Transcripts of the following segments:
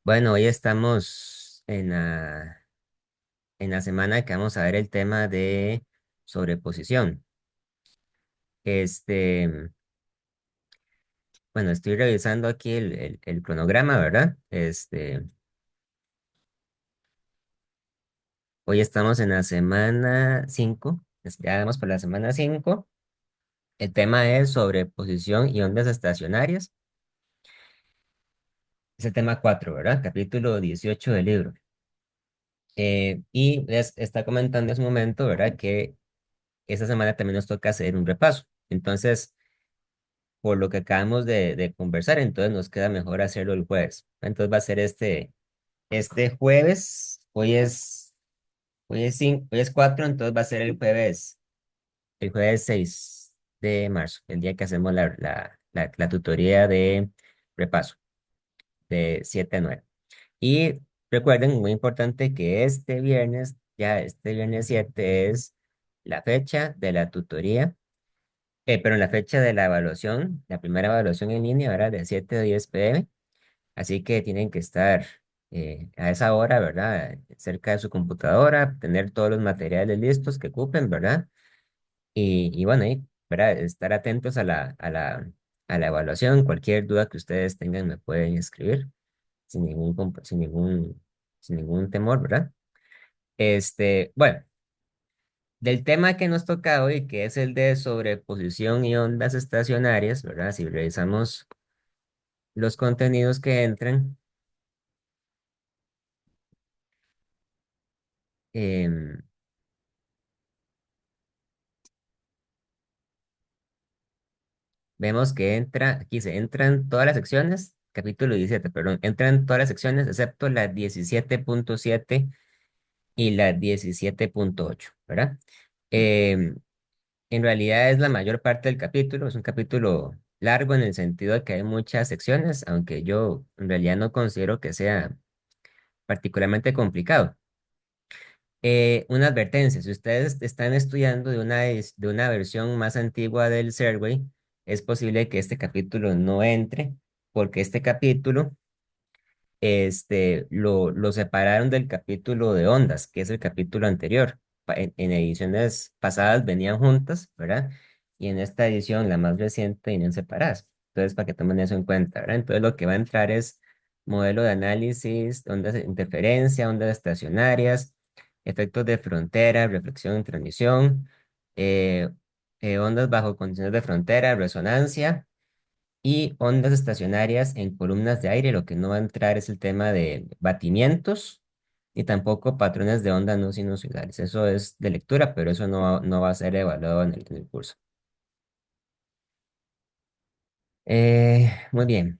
Bueno, hoy estamos en la semana que vamos a ver el tema de sobreposición. Este, bueno, estoy revisando aquí el cronograma, ¿verdad? Hoy estamos en la semana 5. Ya vamos por la semana 5. El tema es sobreposición y ondas estacionarias. Es el tema 4, ¿verdad? Capítulo 18 del libro. Y les está comentando en su momento, ¿verdad? Que esta semana también nos toca hacer un repaso. Entonces, por lo que acabamos de conversar, entonces nos queda mejor hacerlo el jueves. Entonces va a ser este jueves, hoy es 4, entonces va a ser el jueves 6 de marzo, el día que hacemos la tutoría de repaso de 7 a 9. Y recuerden, muy importante, que este viernes 7 es la fecha de la tutoría, pero en la fecha de la evaluación, la primera evaluación en línea, ¿verdad? De 7 a 10 p.m. Así que tienen que estar a esa hora, ¿verdad? Cerca de su computadora, tener todos los materiales listos que ocupen, ¿verdad? Y bueno, ahí, ¿verdad? Estar atentos a la evaluación. Cualquier duda que ustedes tengan me pueden escribir sin ningún temor, ¿verdad? Bueno, del tema que nos toca hoy, que es el de sobreposición y ondas estacionarias, ¿verdad? Si revisamos los contenidos que entran, em, vemos que aquí se entran todas las secciones, capítulo 17, perdón, entran todas las secciones excepto la 17.7 y la 17.8, ¿verdad? Em, en realidad es la mayor parte del capítulo, es un capítulo largo en el sentido de que hay muchas secciones, aunque yo en realidad no considero que sea particularmente complicado. Una advertencia, si ustedes están estudiando de una versión más antigua del Serway, es posible que este capítulo no entre, porque este capítulo lo separaron del capítulo de ondas, que es el capítulo anterior. En ediciones pasadas venían juntas, ¿verdad? Y en esta edición, la más reciente, vienen separadas. Entonces, para que tomen eso en cuenta, ¿verdad? Entonces, lo que va a entrar es modelo de análisis, ondas de interferencia, ondas estacionarias, efectos de frontera, reflexión en transmisión, eh, ondas bajo condiciones de frontera, resonancia y ondas estacionarias en columnas de aire. Lo que no va a entrar es el tema de batimientos y tampoco patrones de ondas no sinusoidales. Eso es de lectura, pero eso no va a ser evaluado en el curso. Muy bien.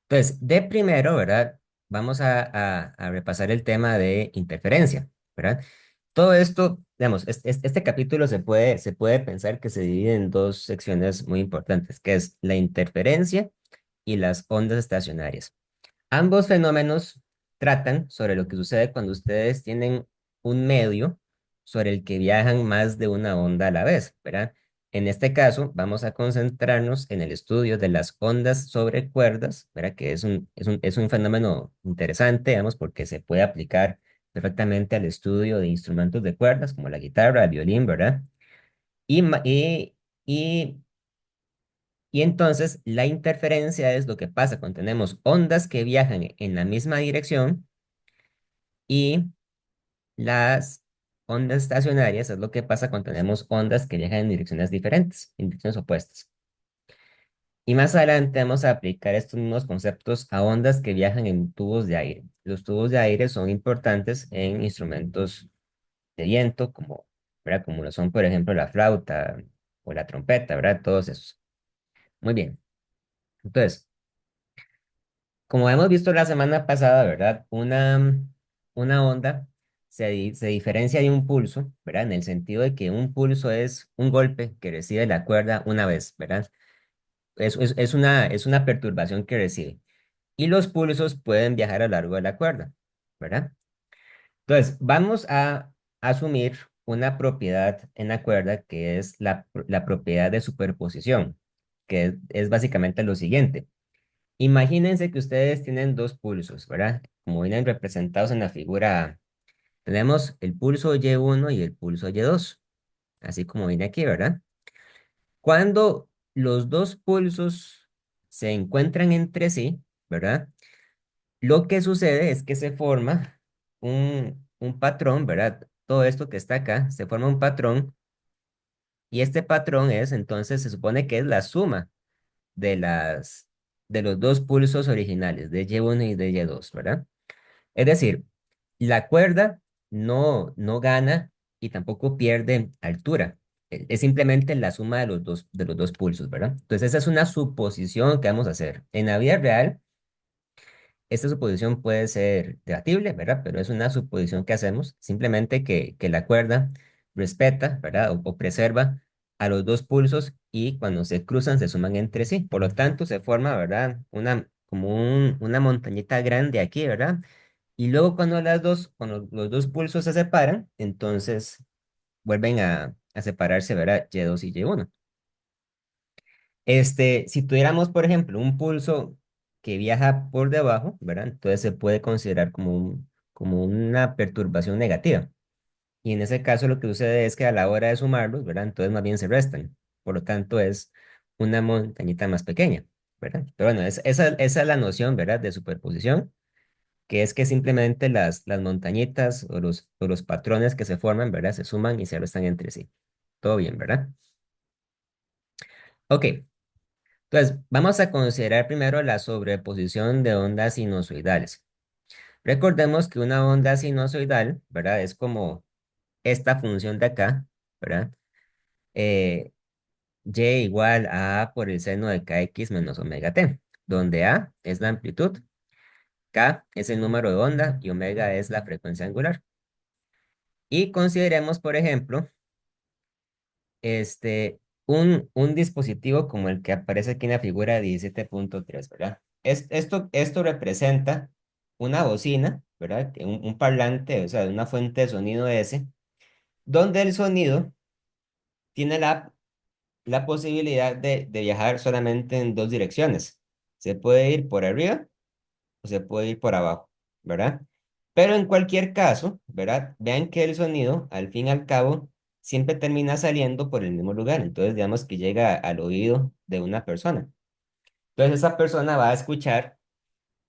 Entonces, de primero, ¿verdad? Vamos a repasar el tema de interferencia, ¿verdad? Todo esto, digamos, este capítulo se puede pensar que se divide en dos secciones muy importantes, que es la interferencia y las ondas estacionarias. Ambos fenómenos tratan sobre lo que sucede cuando ustedes tienen un medio sobre el que viajan más de una onda a la vez, ¿verdad? En este caso, vamos a concentrarnos en el estudio de las ondas sobre cuerdas, ¿verdad? Que es un fenómeno interesante, digamos, porque se puede aplicar perfectamente al estudio de instrumentos de cuerdas, como la guitarra, el violín, ¿verdad? Y, ma- y, y y entonces la interferencia es lo que pasa cuando tenemos ondas que viajan en la misma dirección y las ondas estacionarias es lo que pasa cuando tenemos ondas que viajan en direcciones diferentes, en direcciones opuestas. Y más adelante vamos a aplicar estos mismos conceptos a ondas que viajan en tubos de aire. Los tubos de aire son importantes en instrumentos de viento, ¿verdad? Como lo son, por ejemplo, la flauta o la trompeta, ¿verdad? Todos esos. Muy bien. Entonces, como hemos visto la semana pasada, ¿verdad? Una onda se diferencia de un pulso, ¿verdad? En el sentido de que un pulso es un golpe que recibe la cuerda una vez, ¿verdad? Es una perturbación que recibe. Y los pulsos pueden viajar a lo largo de la cuerda, ¿verdad? Entonces, vamos a asumir una propiedad en la cuerda que es la propiedad de superposición, que es básicamente lo siguiente. Imagínense que ustedes tienen dos pulsos, ¿verdad? Como vienen representados en la figura A. Tenemos el pulso Y1 y el pulso Y2, así como viene aquí, ¿verdad? Cuando los dos pulsos se encuentran entre sí, ¿verdad? Lo que sucede es que se forma un patrón, ¿verdad? Todo esto que está acá, se forma un patrón y este patrón es, entonces, se supone que es la suma de de los dos pulsos originales, de Y1 y de Y2, ¿verdad? Es decir, la cuerda no gana y tampoco pierde altura. Es simplemente la suma de los dos pulsos, ¿verdad? Entonces, esa es una suposición que vamos a hacer. En la vida real, esta suposición puede ser debatible, ¿verdad? Pero es una suposición que hacemos, simplemente que la cuerda respeta, ¿verdad? O preserva a los dos pulsos y cuando se cruzan se suman entre sí. Por lo tanto, se forma, ¿verdad? Una montañita grande aquí, ¿verdad? Y luego cuando los dos pulsos se separan, entonces vuelven a separarse, ¿verdad? Y2 y Y1. Si tuviéramos, por ejemplo, un pulso que viaja por debajo, ¿verdad? Entonces se puede considerar como una perturbación negativa. Y en ese caso lo que sucede es que a la hora de sumarlos, ¿verdad? Entonces más bien se restan. Por lo tanto, es una montañita más pequeña, ¿verdad? Pero bueno, esa es la noción, ¿verdad? De superposición, que es que simplemente las montañitas o los patrones que se forman, ¿verdad? Se suman y se restan entre sí. Todo bien, ¿verdad? Ok, entonces vamos a considerar primero la sobreposición de ondas sinusoidales. Recordemos que una onda sinusoidal, ¿verdad? Es como esta función de acá, ¿verdad? Eh, y igual a A por el seno de kx menos omega t, donde A es la amplitud, K es el número de onda y omega es la frecuencia angular. Y consideremos, por ejemplo, un dispositivo como el que aparece aquí en la figura 17.3, ¿verdad? Esto representa una bocina, ¿verdad? Un parlante, o sea, una fuente de sonido S, donde el sonido tiene la posibilidad de viajar solamente en dos direcciones. Se puede ir por arriba o se puede ir por abajo, ¿verdad? Pero en cualquier caso, ¿verdad? Vean que el sonido, al fin y al cabo, siempre termina saliendo por el mismo lugar. Entonces, digamos que llega al oído de una persona. Entonces, esa persona va a escuchar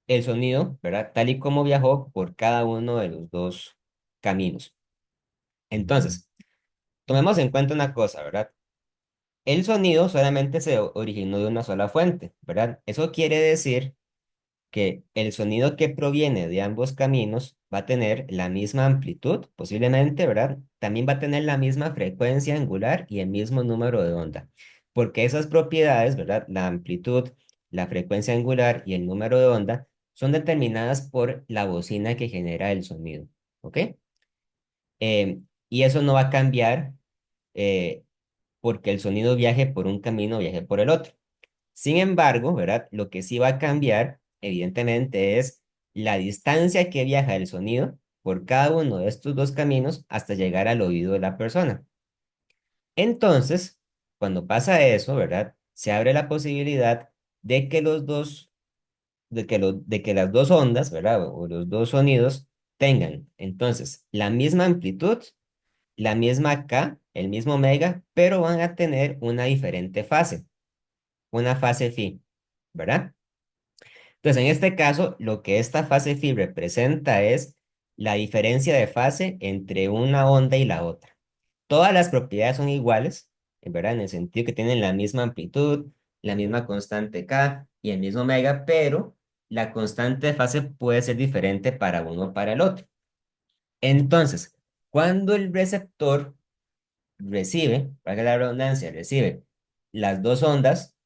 el sonido, ¿verdad? Tal y como viajó por cada uno de los dos caminos. Entonces, tomemos en cuenta una cosa, ¿verdad? El sonido solamente se originó de una sola fuente, ¿verdad? Eso quiere decir que el sonido que proviene de ambos caminos va a tener la misma amplitud, posiblemente, ¿verdad? También va a tener la misma frecuencia angular y el mismo número de onda, porque esas propiedades, ¿verdad? La amplitud, la frecuencia angular y el número de onda son determinadas por la bocina que genera el sonido, ¿ok? Y eso no va a cambiar eh, porque el sonido viaje por un camino o viaje por el otro. Sin embargo, ¿verdad? Lo que sí va a cambiar, evidentemente, es la distancia que viaja el sonido por cada uno de estos dos caminos hasta llegar al oído de la persona. Entonces, cuando pasa eso, ¿verdad? Se abre la posibilidad de que de que las dos ondas, ¿verdad? O los dos sonidos tengan entonces la misma amplitud, la misma K, el mismo omega, pero van a tener una diferente fase, una fase phi, ¿verdad? Entonces, en este caso, lo que esta fase phi representa es la diferencia de fase entre una onda y la otra. Todas las propiedades son iguales, ¿verdad? En el sentido que tienen la misma amplitud, la misma constante K y el mismo omega, pero la constante de fase puede ser diferente para uno o para el otro. Entonces, cuando el receptor recibe, para que la redundancia, recibe las dos ondas,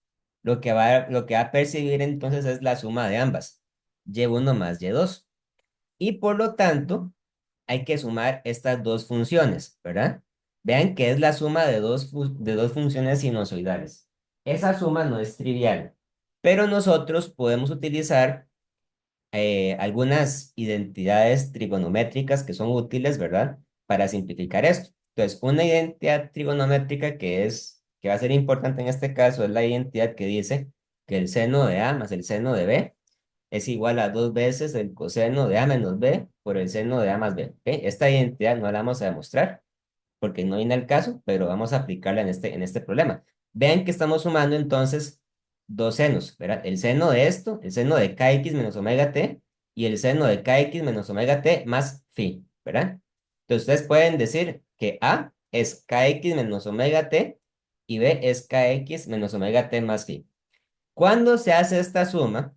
lo que va a percibir entonces es la suma de ambas, Y1 más Y2. Y por lo tanto, hay que sumar estas dos funciones, ¿verdad? Vean que es la suma de de dos funciones sinusoidales. Esa suma no es trivial, pero nosotros podemos utilizar algunas identidades trigonométricas que son útiles, ¿verdad? Para simplificar esto. Entonces, una identidad trigonométrica que va a ser importante en este caso es la identidad que dice que el seno de A más el seno de B es igual a dos veces el coseno de A menos B por el seno de A más B. ¿Ok? Esta identidad no la vamos a demostrar porque no viene al caso, pero vamos a aplicarla en este problema. Vean que estamos sumando entonces dos senos, ¿verdad? El seno de esto, el seno de kx menos omega t, y el seno de kx menos omega t más phi, ¿verdad? Entonces ustedes pueden decir que A es kx menos omega t y B es kx menos omega t más phi. Cuando se hace esta suma,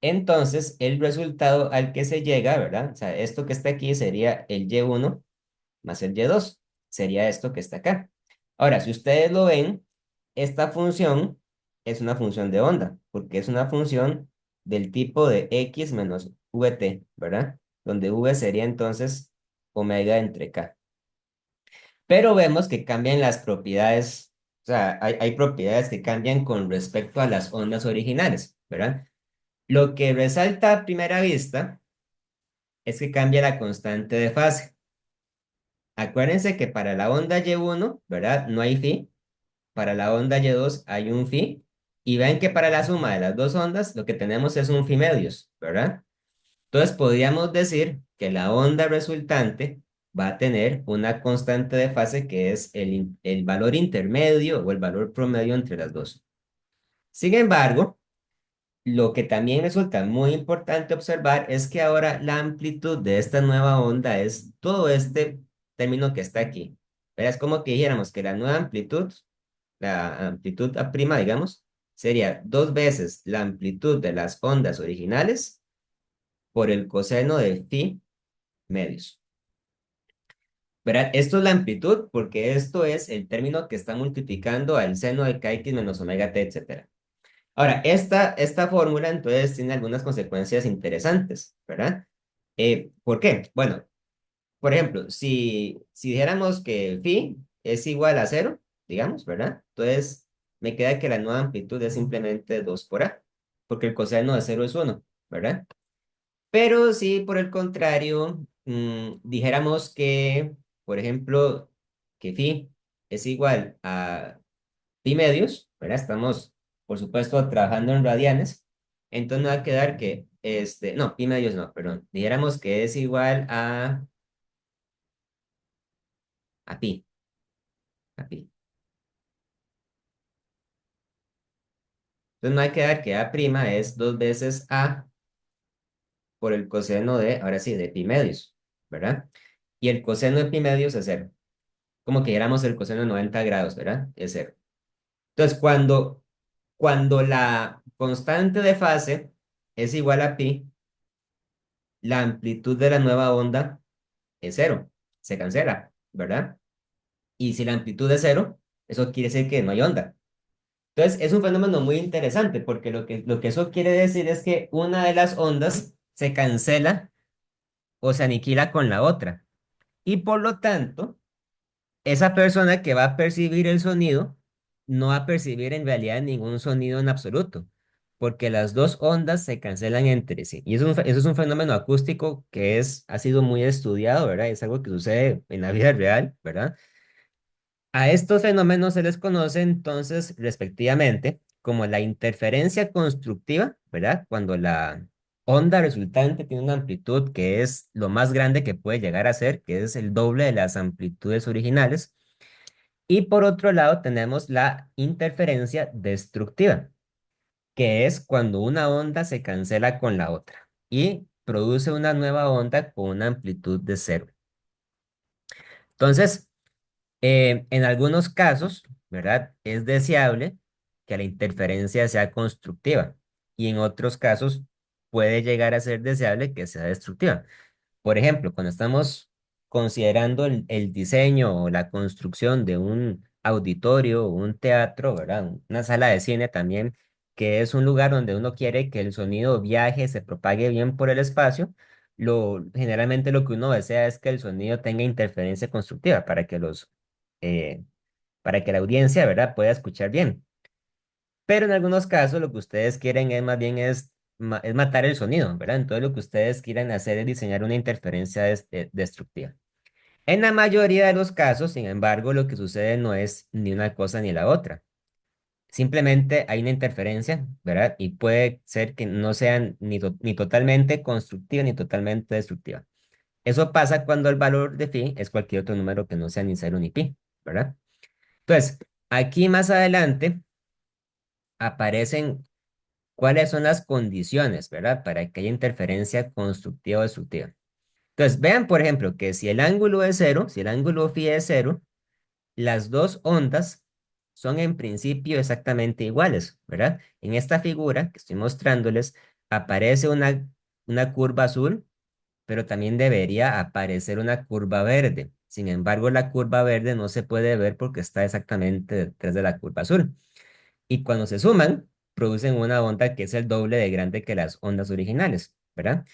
entonces el resultado al que se llega, ¿verdad? O sea, esto que está aquí sería el y1 más el y2. Sería esto que está acá. Ahora, si ustedes lo ven, esta función es una función de onda, porque es una función del tipo de x menos vt, ¿verdad? Donde v sería entonces omega entre k. Pero vemos que cambian las propiedades, o sea, hay propiedades que cambian con respecto a las ondas originales, ¿verdad? Lo que resalta a primera vista es que cambia la constante de fase. Acuérdense que para la onda Y1, ¿verdad? No hay phi. Para la onda Y2 hay un phi. Y ven que para la suma de las dos ondas lo que tenemos es un phi medios, ¿verdad? Entonces podríamos decir que la onda resultante va a tener una constante de fase que es el valor intermedio o el valor promedio entre las dos. Sin embargo, lo que también resulta muy importante observar es que ahora la amplitud de esta nueva onda es todo este término que está aquí. Pero es como que dijéramos que la nueva amplitud, la amplitud A', digamos, sería dos veces la amplitud de las ondas originales por el coseno de phi medios. ¿Verdad? Esto es la amplitud porque esto es el término que está multiplicando al seno de kx menos omega t, etcétera. Ahora, esta fórmula entonces tiene algunas consecuencias interesantes, ¿verdad? ¿Por qué? Bueno, por ejemplo, si dijéramos que phi es igual a cero, digamos, ¿verdad? Entonces me queda que la nueva amplitud es simplemente 2 por A, porque el coseno de cero es uno, ¿verdad? Pero si por el contrario, dijéramos que, por ejemplo, que phi es igual a pi medios, ¿verdad? Estamos, por supuesto, trabajando en radianes. Entonces nos va a quedar que, no, pi medios no, perdón. Dijéramos que es igual a pi, a pi. Entonces nos va a quedar que a' es dos veces a por el coseno de, ahora sí, de pi medios, ¿verdad? Y el coseno de pi medios es cero. Como que dijéramos el coseno de 90 grados, ¿verdad? Es cero. Entonces, cuando la constante de fase es igual a pi, la amplitud de la nueva onda es cero, se cancela, ¿verdad? Y si la amplitud es cero, eso quiere decir que no hay onda. Entonces, es un fenómeno muy interesante porque lo que eso quiere decir es que una de las ondas se cancela o se aniquila con la otra. Y por lo tanto, esa persona que va a percibir el sonido no va a percibir en realidad ningún sonido en absoluto, porque las dos ondas se cancelan entre sí. Y eso es un fenómeno acústico que ha sido muy estudiado, ¿verdad? Es algo que sucede en la vida real, ¿verdad? A estos fenómenos se les conoce entonces respectivamente como la interferencia constructiva, ¿verdad? Cuando la onda resultante tiene una amplitud que es lo más grande que puede llegar a ser, que es el doble de las amplitudes originales. Y por otro lado tenemos la interferencia destructiva, que es cuando una onda se cancela con la otra y produce una nueva onda con una amplitud de cero. Entonces, en algunos casos, ¿verdad? Es deseable que la interferencia sea constructiva y en otros casos puede llegar a ser deseable que sea destructiva. Por ejemplo, cuando estamos considerando el diseño o la construcción de un auditorio o un teatro, ¿verdad? Una sala de cine también, que es un lugar donde uno quiere que el sonido viaje, se propague bien por el espacio, generalmente lo que uno desea es que el sonido tenga interferencia constructiva eh, para que la audiencia, ¿verdad?, pueda escuchar bien. Pero en algunos casos lo que ustedes quieren es más bien es matar el sonido, ¿verdad? Entonces lo que ustedes quieren hacer es diseñar una interferencia destructiva. En la mayoría de los casos, sin embargo, lo que sucede no es ni una cosa ni la otra. simplemente hay una interferencia, ¿verdad? Y puede ser que no sean ni totalmente constructiva ni totalmente destructiva. Eso pasa cuando el valor de phi es cualquier otro número que no sea ni cero ni pi, ¿verdad? Entonces, aquí más adelante aparecen cuáles son las condiciones, ¿verdad? Para que haya interferencia constructiva o destructiva. Entonces, vean, por ejemplo, que si el ángulo es cero, si el ángulo phi es cero, las dos ondas son en principio exactamente iguales, ¿verdad? En esta figura que estoy mostrándoles aparece una curva azul, pero también debería aparecer una curva verde. Sin embargo, la curva verde no se puede ver porque está exactamente detrás de la curva azul. Y cuando se suman, producen una onda que es el doble de grande que las ondas originales, ¿verdad?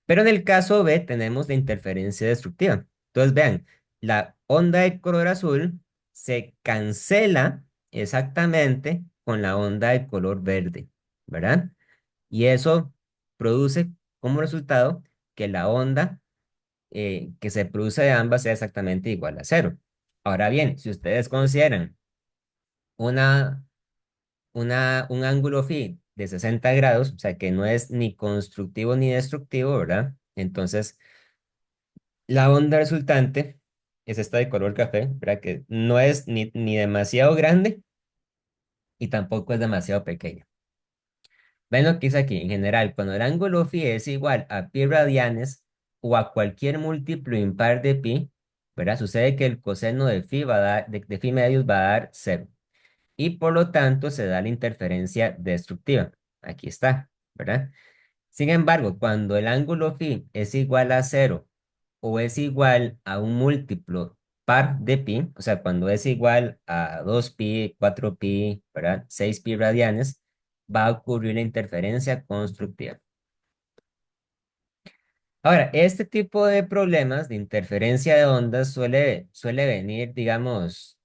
Pero en el caso B tenemos la interferencia destructiva. Entonces, vean, la onda de color azul se cancela exactamente con la onda de color verde, ¿verdad? Y eso produce como resultado que la onda que se produce de ambas sea exactamente igual a cero. Ahora bien, si ustedes consideran una un ángulo phi de 60 grados, o sea que no es ni constructivo ni destructivo, ¿verdad? Entonces, la onda resultante es esta de color café, ¿verdad? Que no es ni demasiado grande y tampoco es demasiado pequeña. Ven lo que dice aquí, en general, cuando el ángulo phi es igual a pi radianes o a cualquier múltiplo impar de pi, ¿verdad? Sucede que el coseno de phi va a dar, de phi medios va a dar cero. Y por lo tanto se da la interferencia destructiva. Aquí está, ¿verdad? Sin embargo, cuando el ángulo phi es igual a cero o es igual a un múltiplo par de pi, o sea, cuando es igual a 2pi, 4pi, ¿verdad? 6pi radianes, va a ocurrir la interferencia constructiva. Ahora, este tipo de problemas de interferencia de ondas suele venir, digamos,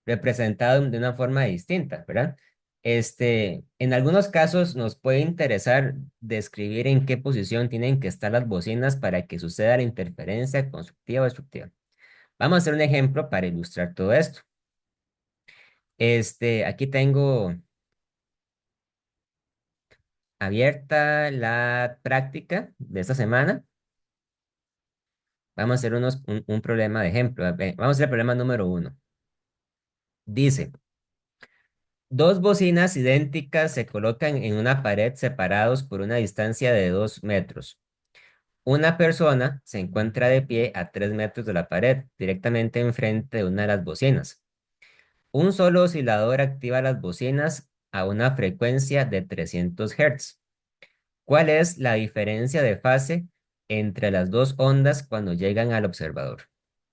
representado de una forma distinta, ¿verdad? En algunos casos nos puede interesar describir en qué posición tienen que estar las bocinas para que suceda la interferencia constructiva o destructiva. Vamos a hacer un ejemplo para ilustrar todo esto. Aquí tengo abierta la práctica de esta semana. Vamos a hacer un problema de ejemplo. Vamos a hacer el problema número uno. Dice, dos bocinas idénticas se colocan en una pared separados por una distancia de 2 metros. Una persona se encuentra de pie a 3 metros de la pared, directamente enfrente de una de las bocinas. Un solo oscilador activa las bocinas a una frecuencia de 300 Hz. ¿Cuál es la diferencia de fase entre las dos ondas cuando llegan al observador?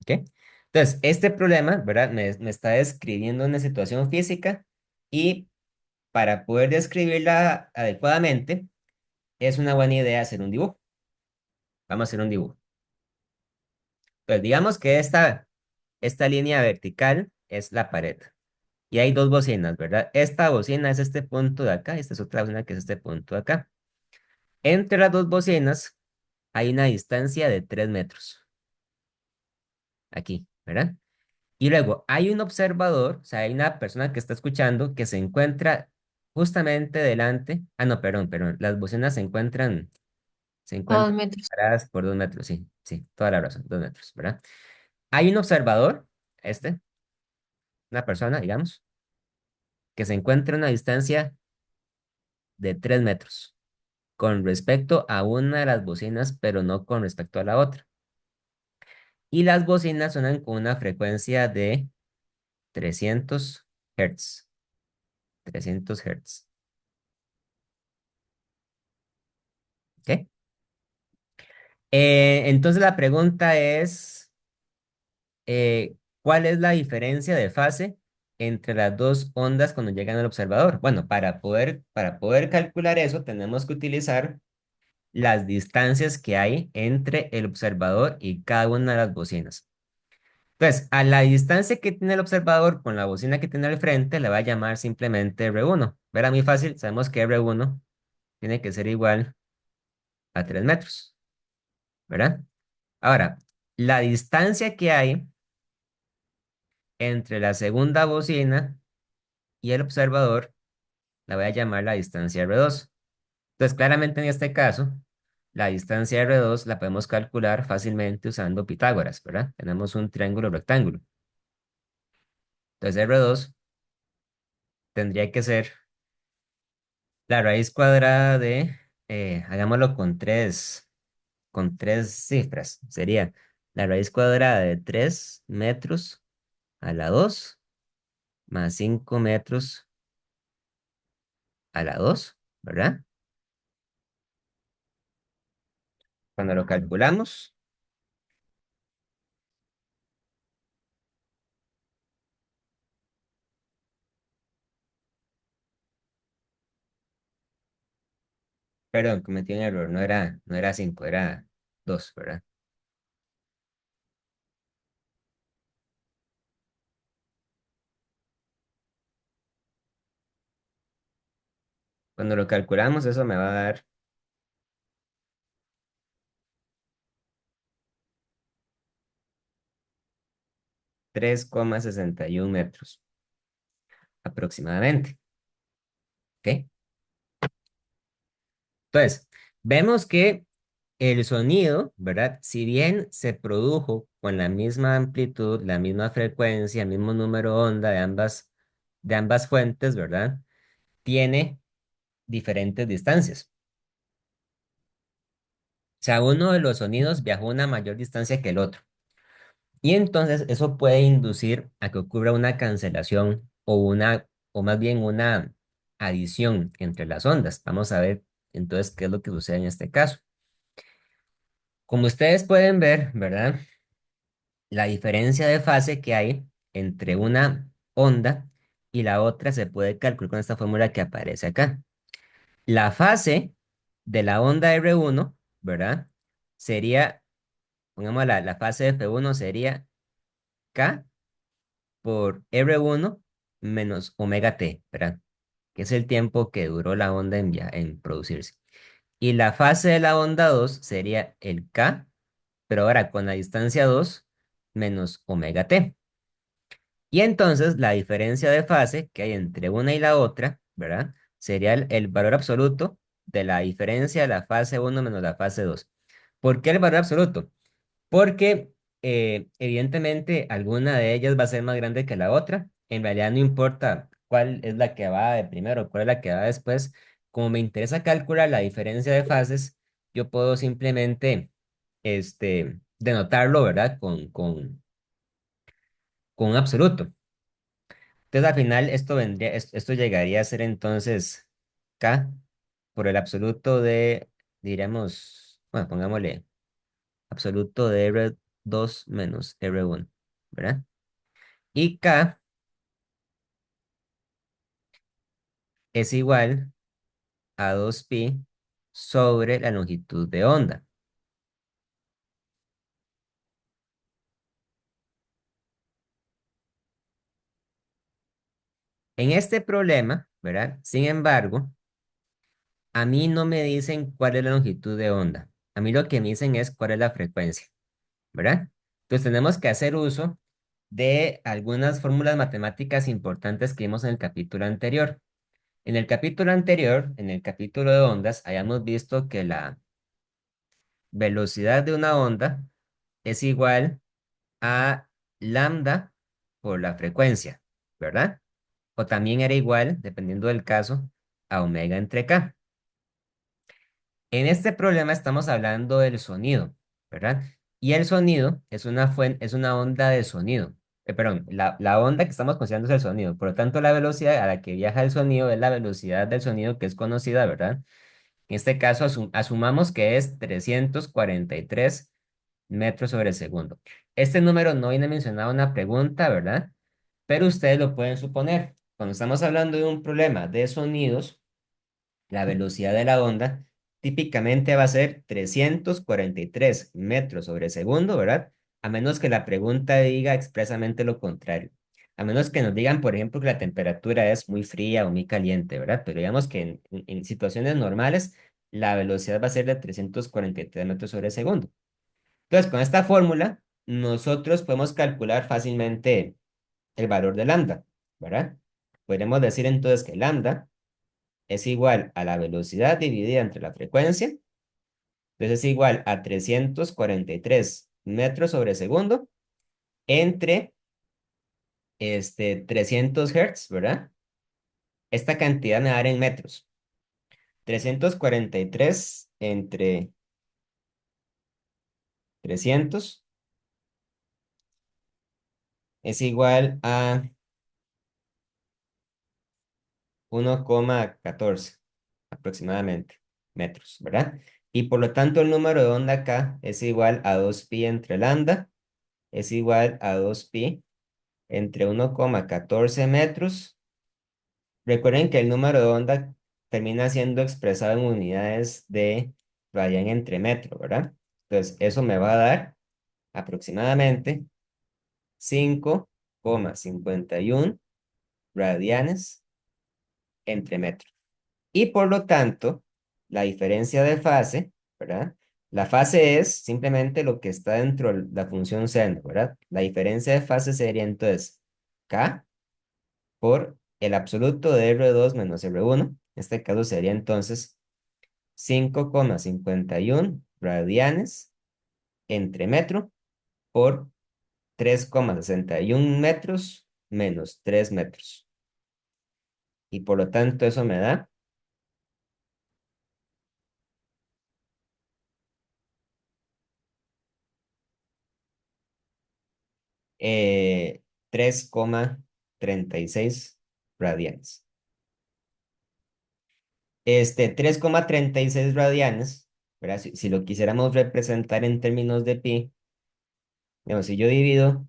¿Ok? Entonces, este problema, ¿verdad? Me está describiendo una situación física y para poder describirla adecuadamente, es una buena idea hacer un dibujo. Vamos a hacer un dibujo. Pues digamos que esta línea vertical es la pared. Y hay dos bocinas, ¿verdad? Esta bocina es este punto de acá, esta es otra bocina que es este punto de acá. Entre las dos bocinas hay una distancia de 3 metros, aquí, ¿verdad? Y luego hay un observador, o sea, hay una persona que está escuchando que se encuentra justamente delante. Ah, no, perdón, las bocinas se A dos encuentran metros. separadas por 2 metros, sí, sí, toda la razón, 2 metros, ¿verdad? Hay un observador, una persona, digamos, que se encuentra a una distancia de 3 metros con respecto a una de las bocinas, pero no con respecto a la otra. Y las bocinas suenan con una frecuencia de 300 Hz. 300 Hz. ¿Ok? Entonces la pregunta es, ¿cuál es la diferencia de fase entre las dos ondas cuando llegan al observador? Bueno, para poder calcular eso, tenemos que utilizar las distancias que hay entre el observador y cada una de las bocinas. Entonces, a la distancia que tiene el observador con la bocina que tiene al frente, le va a llamar simplemente R1. Verá, muy fácil, sabemos que R1 tiene que ser igual a 3 metros, ¿verdad? Ahora, la distancia que hay entre la segunda bocina y el observador la voy a llamar la distancia R2. Entonces, claramente en este caso, la distancia R2 la podemos calcular fácilmente usando Pitágoras, ¿verdad? Tenemos un triángulo rectángulo. Entonces, R2 tendría que ser la raíz cuadrada de, hagámoslo con tres cifras. Sería la raíz cuadrada de 3 metros a la 2 más 5 metros a la 2, ¿verdad? Cuando lo calculamos, perdón, cometí un error, no era 5, era 2, ¿verdad? Cuando lo calculamos, eso me va a dar 3,61 metros aproximadamente, ¿ok? Entonces, vemos que el sonido, ¿verdad? Si bien se produjo con la misma amplitud, la misma frecuencia, el mismo número de onda de ambas fuentes, ¿verdad? Tiene diferentes distancias. O sea, uno de los sonidos viajó una mayor distancia que el otro. Y entonces eso puede inducir a que ocurra una cancelación o más bien una adición entre las ondas. Vamos a ver entonces qué es lo que sucede en este caso. Como ustedes pueden ver, ¿verdad? La diferencia de fase que hay entre una onda y la otra se puede calcular con esta fórmula que aparece acá. La fase de la onda R1, ¿verdad? Sería, pongamos la fase de F1 sería K por R1 menos omega t, ¿verdad? Que es el tiempo que duró la onda en producirse. Y la fase de la onda 2 sería el K, pero ahora con la distancia 2 menos omega t. Y entonces la diferencia de fase que hay entre una y la otra, ¿verdad? Sería el valor absoluto de la diferencia de la fase uno menos la fase 2. ¿Por qué el valor absoluto? Porque evidentemente alguna de ellas va a ser más grande que la otra. En realidad no importa cuál es la que va de primero, cuál es la que va después. Como me interesa calcular la diferencia de fases, yo puedo simplemente denotarlo, ¿verdad? Con un absoluto. Entonces al final esto llegaría a ser entonces K por el absoluto de, diremos, bueno, pongámosle absoluto de R2 menos R1, ¿verdad? Y K es igual a 2pi sobre la longitud de onda. En este problema, ¿verdad? Sin embargo, a mí no me dicen cuál es la longitud de onda. A mí lo que me dicen es cuál es la frecuencia, ¿verdad? Entonces tenemos que hacer uso de algunas fórmulas matemáticas importantes que vimos en el capítulo anterior. En el capítulo anterior, en el capítulo de ondas, hayamos visto que la velocidad de una onda es igual a lambda por la frecuencia, ¿verdad? O también era igual, dependiendo del caso, a omega entre k. En este problema estamos hablando del sonido, ¿verdad? Y el sonido es una onda de sonido. Perdón, la onda que estamos considerando es el sonido. Por lo tanto, la velocidad a la que viaja el sonido es la velocidad del sonido que es conocida, ¿verdad? En este caso, asumamos que es 343 metros sobre segundo. Este número no viene mencionado en la pregunta, ¿verdad? Pero ustedes lo pueden suponer. Cuando estamos hablando de un problema de sonidos, la velocidad de la onda típicamente va a ser 343 metros sobre segundo, ¿verdad? A menos que la pregunta diga expresamente lo contrario. A menos que nos digan, por ejemplo, que la temperatura es muy fría o muy caliente, ¿verdad? Pero digamos que en situaciones normales, la velocidad va a ser de 343 metros sobre segundo. Entonces, con esta fórmula, nosotros podemos calcular fácilmente el valor de lambda, ¿verdad? podríamos decir entonces que lambda es igual a la velocidad dividida entre la frecuencia, entonces es igual a 343 metros sobre segundo entre 300 Hz, ¿verdad? Esta cantidad me va a dar en metros. 343 entre 300 es igual a 1,14 aproximadamente metros, ¿verdad? Y por lo tanto el número de onda acá es igual a 2pi entre lambda, es igual a 2pi entre 1,14 metros. Recuerden que el número de onda termina siendo expresado en unidades de radian entre metro, ¿verdad? Entonces eso me va a dar aproximadamente 5,51 radianes entre metro. Y por lo tanto, la diferencia de fase, ¿verdad? La fase es simplemente lo que está dentro de la función seno, ¿verdad? La diferencia de fase sería entonces K por el absoluto de R2 menos R1. En este caso sería entonces 5,51 radianes entre metro por 3,61 metros menos 3 metros. Y por lo tanto eso me da 3,36 radianes. 3,36 radianes, ¿verdad? Si lo quisiéramos representar en términos de pi, digamos, si yo divido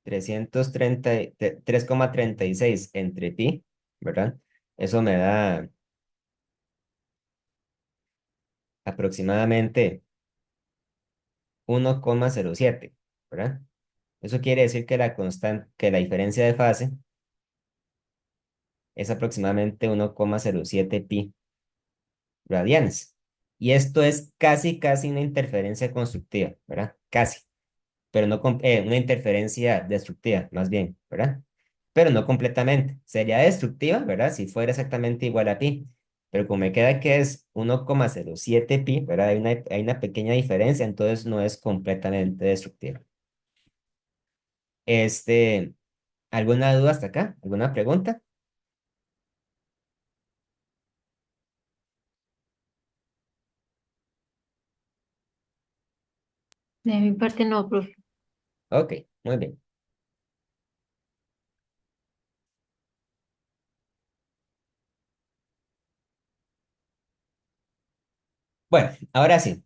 3,36 entre pi, ¿verdad? Eso me da aproximadamente 1,07, ¿verdad? Eso quiere decir que la diferencia de fase es aproximadamente 1,07 pi radianes. Y esto es casi, casi una interferencia constructiva, ¿verdad? Casi, pero no una interferencia destructiva, más bien, ¿verdad? Pero no completamente. Sería destructiva, ¿verdad? Si fuera exactamente igual a pi. Pero como me queda que es 1,07 pi, ¿verdad? Hay una pequeña diferencia, entonces no es completamente destructiva. Este, ¿Alguna duda hasta acá? ¿Alguna pregunta? De mi parte no, profe. Ok, muy bien. Bueno, ahora sí.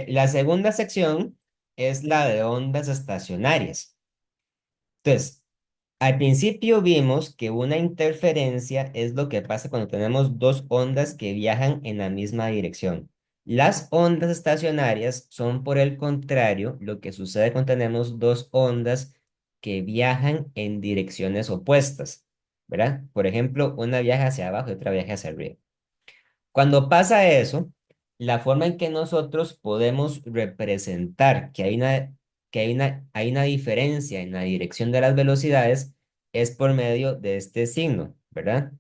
La segunda sección es la de ondas estacionarias. Entonces, al principio vimos que una interferencia es lo que pasa cuando tenemos dos ondas que viajan en la misma dirección. Las ondas estacionarias son, por el contrario, lo que sucede cuando tenemos dos ondas que viajan en direcciones opuestas, ¿verdad? Por ejemplo, una viaja hacia abajo y otra viaja hacia arriba. Cuando pasa eso, la forma en que nosotros podemos representar que hay una diferencia en la dirección de las velocidades es por medio de este signo, ¿verdad?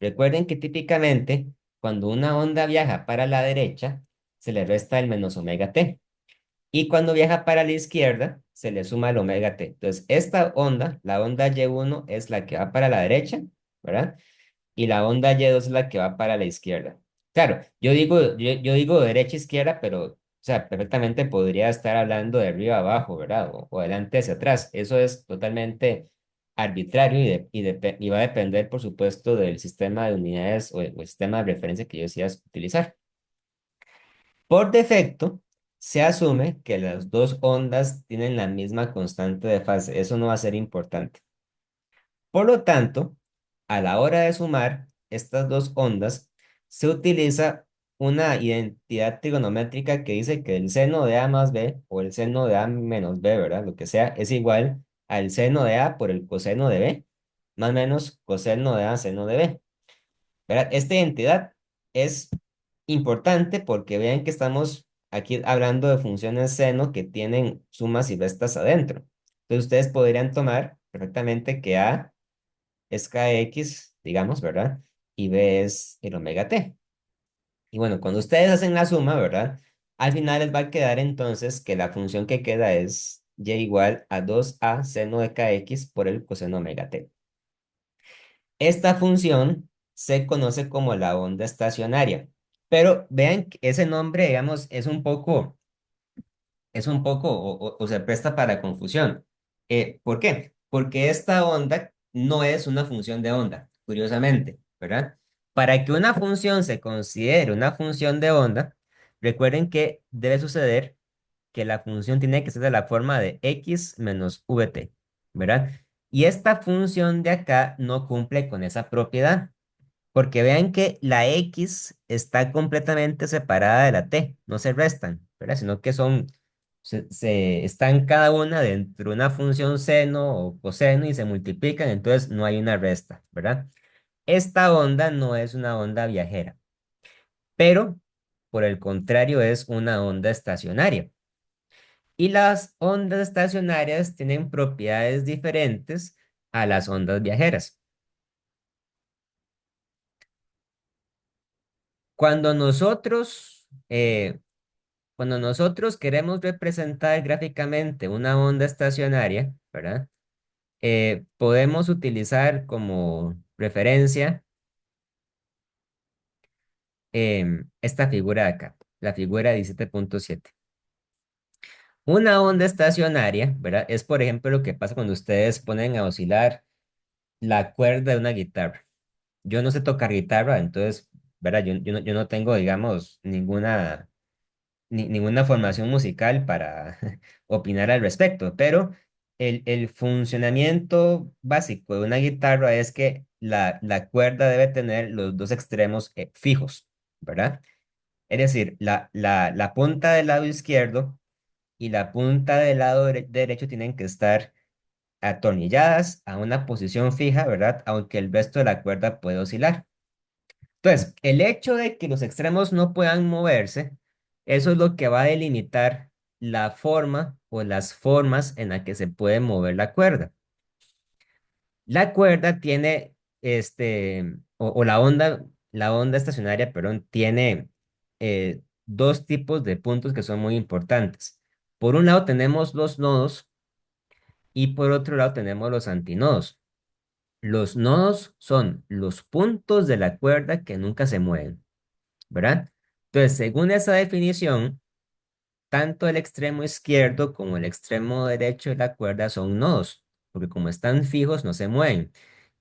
Recuerden que típicamente cuando una onda viaja para la derecha, se le resta el menos omega t. Y cuando viaja para la izquierda, se le suma el omega t. Entonces, esta onda, la onda Y1, es la que va para la derecha, ¿verdad? Y la onda Y2 es la que va para la izquierda. Claro, yo digo derecha izquierda, pero, o sea, perfectamente podría estar hablando de arriba a abajo, ¿verdad? O adelante hacia atrás. Eso es totalmente arbitrario y va a depender, por supuesto, del sistema de unidades o el sistema de referencia que yo decidas utilizar. Por defecto, se asume que las dos ondas tienen la misma constante de fase. Eso no va a ser importante. Por lo tanto, a la hora de sumar estas dos ondas, se utiliza una identidad trigonométrica que dice que el seno de A más B o el seno de A menos B, ¿verdad? Lo que sea, es igual al seno de A por el coseno de B, más o menos coseno de A seno de B, ¿verdad? Esta identidad es importante porque vean que estamos aquí hablando de funciones seno que tienen sumas y restas adentro. Entonces ustedes podrían tomar perfectamente que A es kx, digamos, ¿verdad? Y B es el omega t. Y bueno, cuando ustedes hacen la suma, ¿verdad? Al final les va a quedar entonces que la función que queda es y igual a 2a seno de kx por el coseno omega t. Esta función se conoce como la onda estacionaria, pero vean que ese nombre, digamos, es un poco o se presta para confusión. ¿Por qué? Porque esta onda no es una función de onda, curiosamente, ¿verdad? Para que una función se considere una función de onda, recuerden que debe suceder que la función tiene que ser de la forma de x menos vt, ¿verdad? Y esta función de acá no cumple con esa propiedad. Porque vean que la X está completamente separada de la T, no se restan, ¿verdad? Sino que están cada una dentro de una función seno o coseno y se multiplican, entonces no hay una resta, ¿verdad? Esta onda no es una onda viajera, pero por el contrario es una onda estacionaria. Y las ondas estacionarias tienen propiedades diferentes a las ondas viajeras. Cuando nosotros Cuando nosotros queremos representar gráficamente una onda estacionaria, ¿verdad? Podemos utilizar como referencia esta figura de acá, la figura 17.7. Una onda estacionaria, ¿verdad? Es, por ejemplo, lo que pasa cuando ustedes ponen a oscilar la cuerda de una guitarra. Yo no sé tocar guitarra, entonces, ¿verdad? Yo no tengo, digamos, ninguna formación musical para opinar al respecto, pero el funcionamiento básico de una guitarra es que la cuerda debe tener los dos extremos fijos, ¿verdad? Es decir, la punta del lado izquierdo y la punta del lado derecho tienen que estar atornilladas a una posición fija, ¿verdad? Aunque el resto de la cuerda puede oscilar. Entonces, el hecho de que los extremos no puedan moverse, eso es lo que va a delimitar la forma o las formas en las que se puede mover la cuerda. La cuerda tiene, o la onda estacionaria, perdón, tiene dos tipos de puntos que son muy importantes. Por un lado tenemos los nodos y por otro lado tenemos los antinodos. Los nodos son los puntos de la cuerda que nunca se mueven. ¿Verdad? Entonces, según esa definición, tanto el extremo izquierdo como el extremo derecho de la cuerda son nodos, porque como están fijos no se mueven,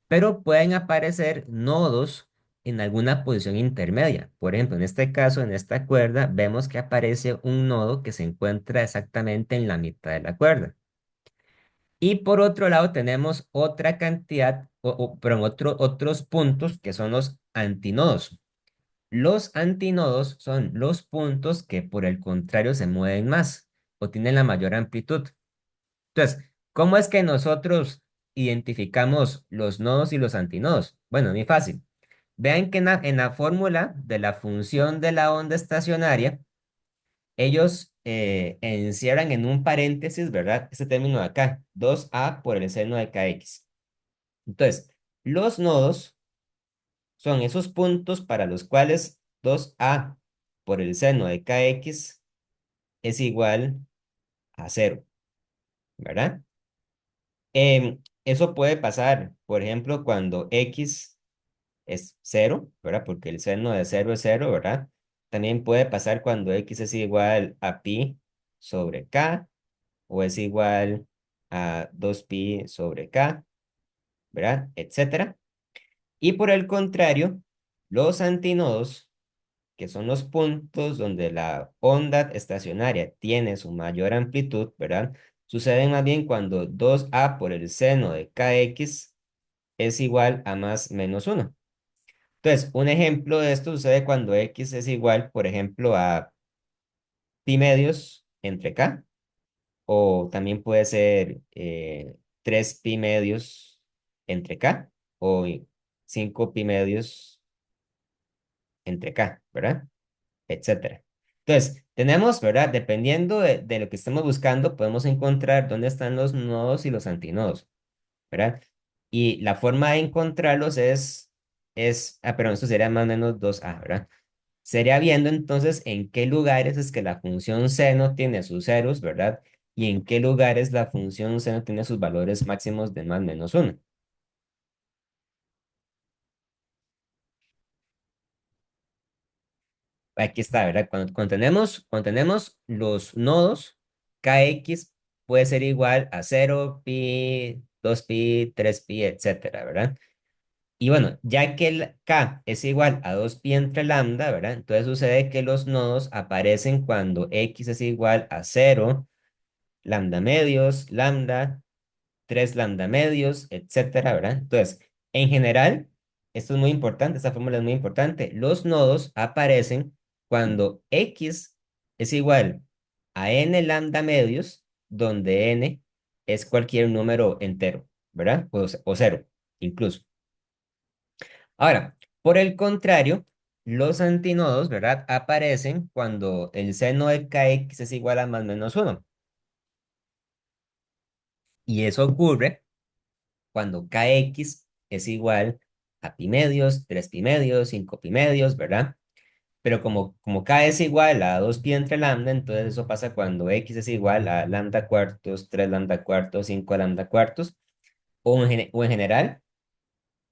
pero pueden aparecer nodos en alguna posición intermedia. Por ejemplo, en este caso, en esta cuerda, vemos que aparece un nodo que se encuentra exactamente en la mitad de la cuerda. Y por otro lado tenemos otra cantidad, perdón, otros puntos que son los antinodos. Los antinodos son los puntos que por el contrario se mueven más o tienen la mayor amplitud. Entonces, ¿cómo es que nosotros identificamos los nodos y los antinodos? Bueno, muy fácil. Vean que en la fórmula de la función de la onda estacionaria, ellos encierran en un paréntesis, ¿verdad? Este término de acá, 2a por el seno de kx. Entonces, los nodos son esos puntos para los cuales 2a por el seno de kx es igual a cero, ¿verdad? Eso puede pasar, por ejemplo, cuando x es cero, ¿verdad? Porque el seno de cero es cero, ¿verdad? También puede pasar cuando x es igual a pi sobre k o es igual a 2pi sobre k, ¿verdad? Etcétera. Y por el contrario, los antinodos que son los puntos donde la onda estacionaria tiene su mayor amplitud, ¿verdad? Suceden más bien cuando 2a por el seno de kx es igual a más menos uno. Entonces, un ejemplo de esto sucede cuando x es igual, por ejemplo, a pi medios entre k, o también puede ser 3 pi medios entre k, o 5 pi medios entre k, ¿verdad? Etcétera. Entonces, tenemos, ¿verdad? Dependiendo de lo que estemos buscando, podemos encontrar dónde están los nodos y los antinodos, ¿verdad? Y la forma de encontrarlos perdón, esto sería más o menos 2A, ¿verdad? Sería viendo entonces en qué lugares es que la función seno tiene sus ceros, ¿verdad? Y en qué lugares la función seno tiene sus valores máximos de más menos uno. Aquí está, ¿verdad? Cuando tenemos los nodos, kx puede ser igual a 0, pi, 2pi, 3pi, etcétera, ¿verdad? Y bueno, ya que el k es igual a 2pi entre lambda, ¿verdad? Entonces sucede que los nodos aparecen cuando x es igual a 0, lambda medios, lambda, 3 lambda medios, etcétera, ¿verdad? Entonces, en general, esto es muy importante, esta fórmula es muy importante. Los nodos aparecen cuando x es igual a n lambda medios, donde n es cualquier número entero, ¿verdad? O cero, incluso. Ahora, por el contrario, los antinodos, ¿verdad? Aparecen cuando el seno de kx es igual a más menos uno. Y eso ocurre cuando kx es igual a pi medios, 3 pi medios, 5 pi medios, ¿verdad? Pero como k es igual a 2 pi entre lambda, entonces eso pasa cuando x es igual a lambda cuartos, 3 lambda cuartos, 5 lambda cuartos, o en general,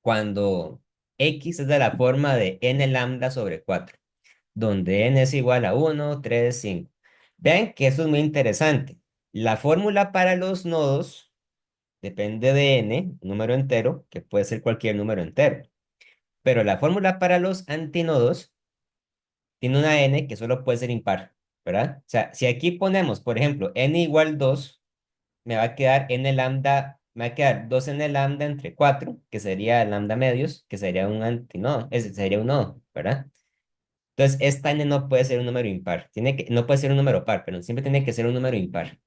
cuando x es de la forma de n lambda sobre 4, donde n es igual a 1, 3, 5. Vean que eso es muy interesante. La fórmula para los nodos depende de n, número entero, que puede ser cualquier número entero. Pero la fórmula para los antinodos tiene una n que solo puede ser impar, ¿verdad? O sea, si aquí ponemos, por ejemplo, n igual 2, me va a quedar n lambda, me va a quedar 2n lambda entre 4, que sería lambda medios, que sería un antinodo, ese sería un nodo, ¿verdad? Entonces, esta n no puede ser un número impar, no puede ser un número par, pero siempre tiene que ser un número impar,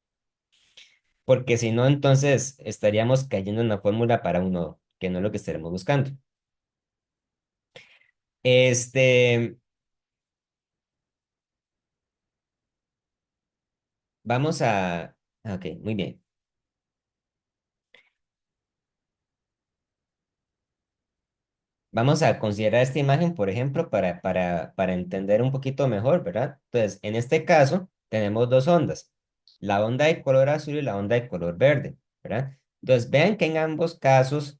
porque si no, entonces estaríamos cayendo en una fórmula para un nodo, que no es lo que estaremos buscando. Este, vamos a... Ok, muy bien. Vamos a considerar esta imagen, por ejemplo, para entender un poquito mejor, ¿verdad? Entonces, en este caso, tenemos dos ondas, la onda de color azul y la onda de color verde, ¿verdad? Entonces, vean que en ambos casos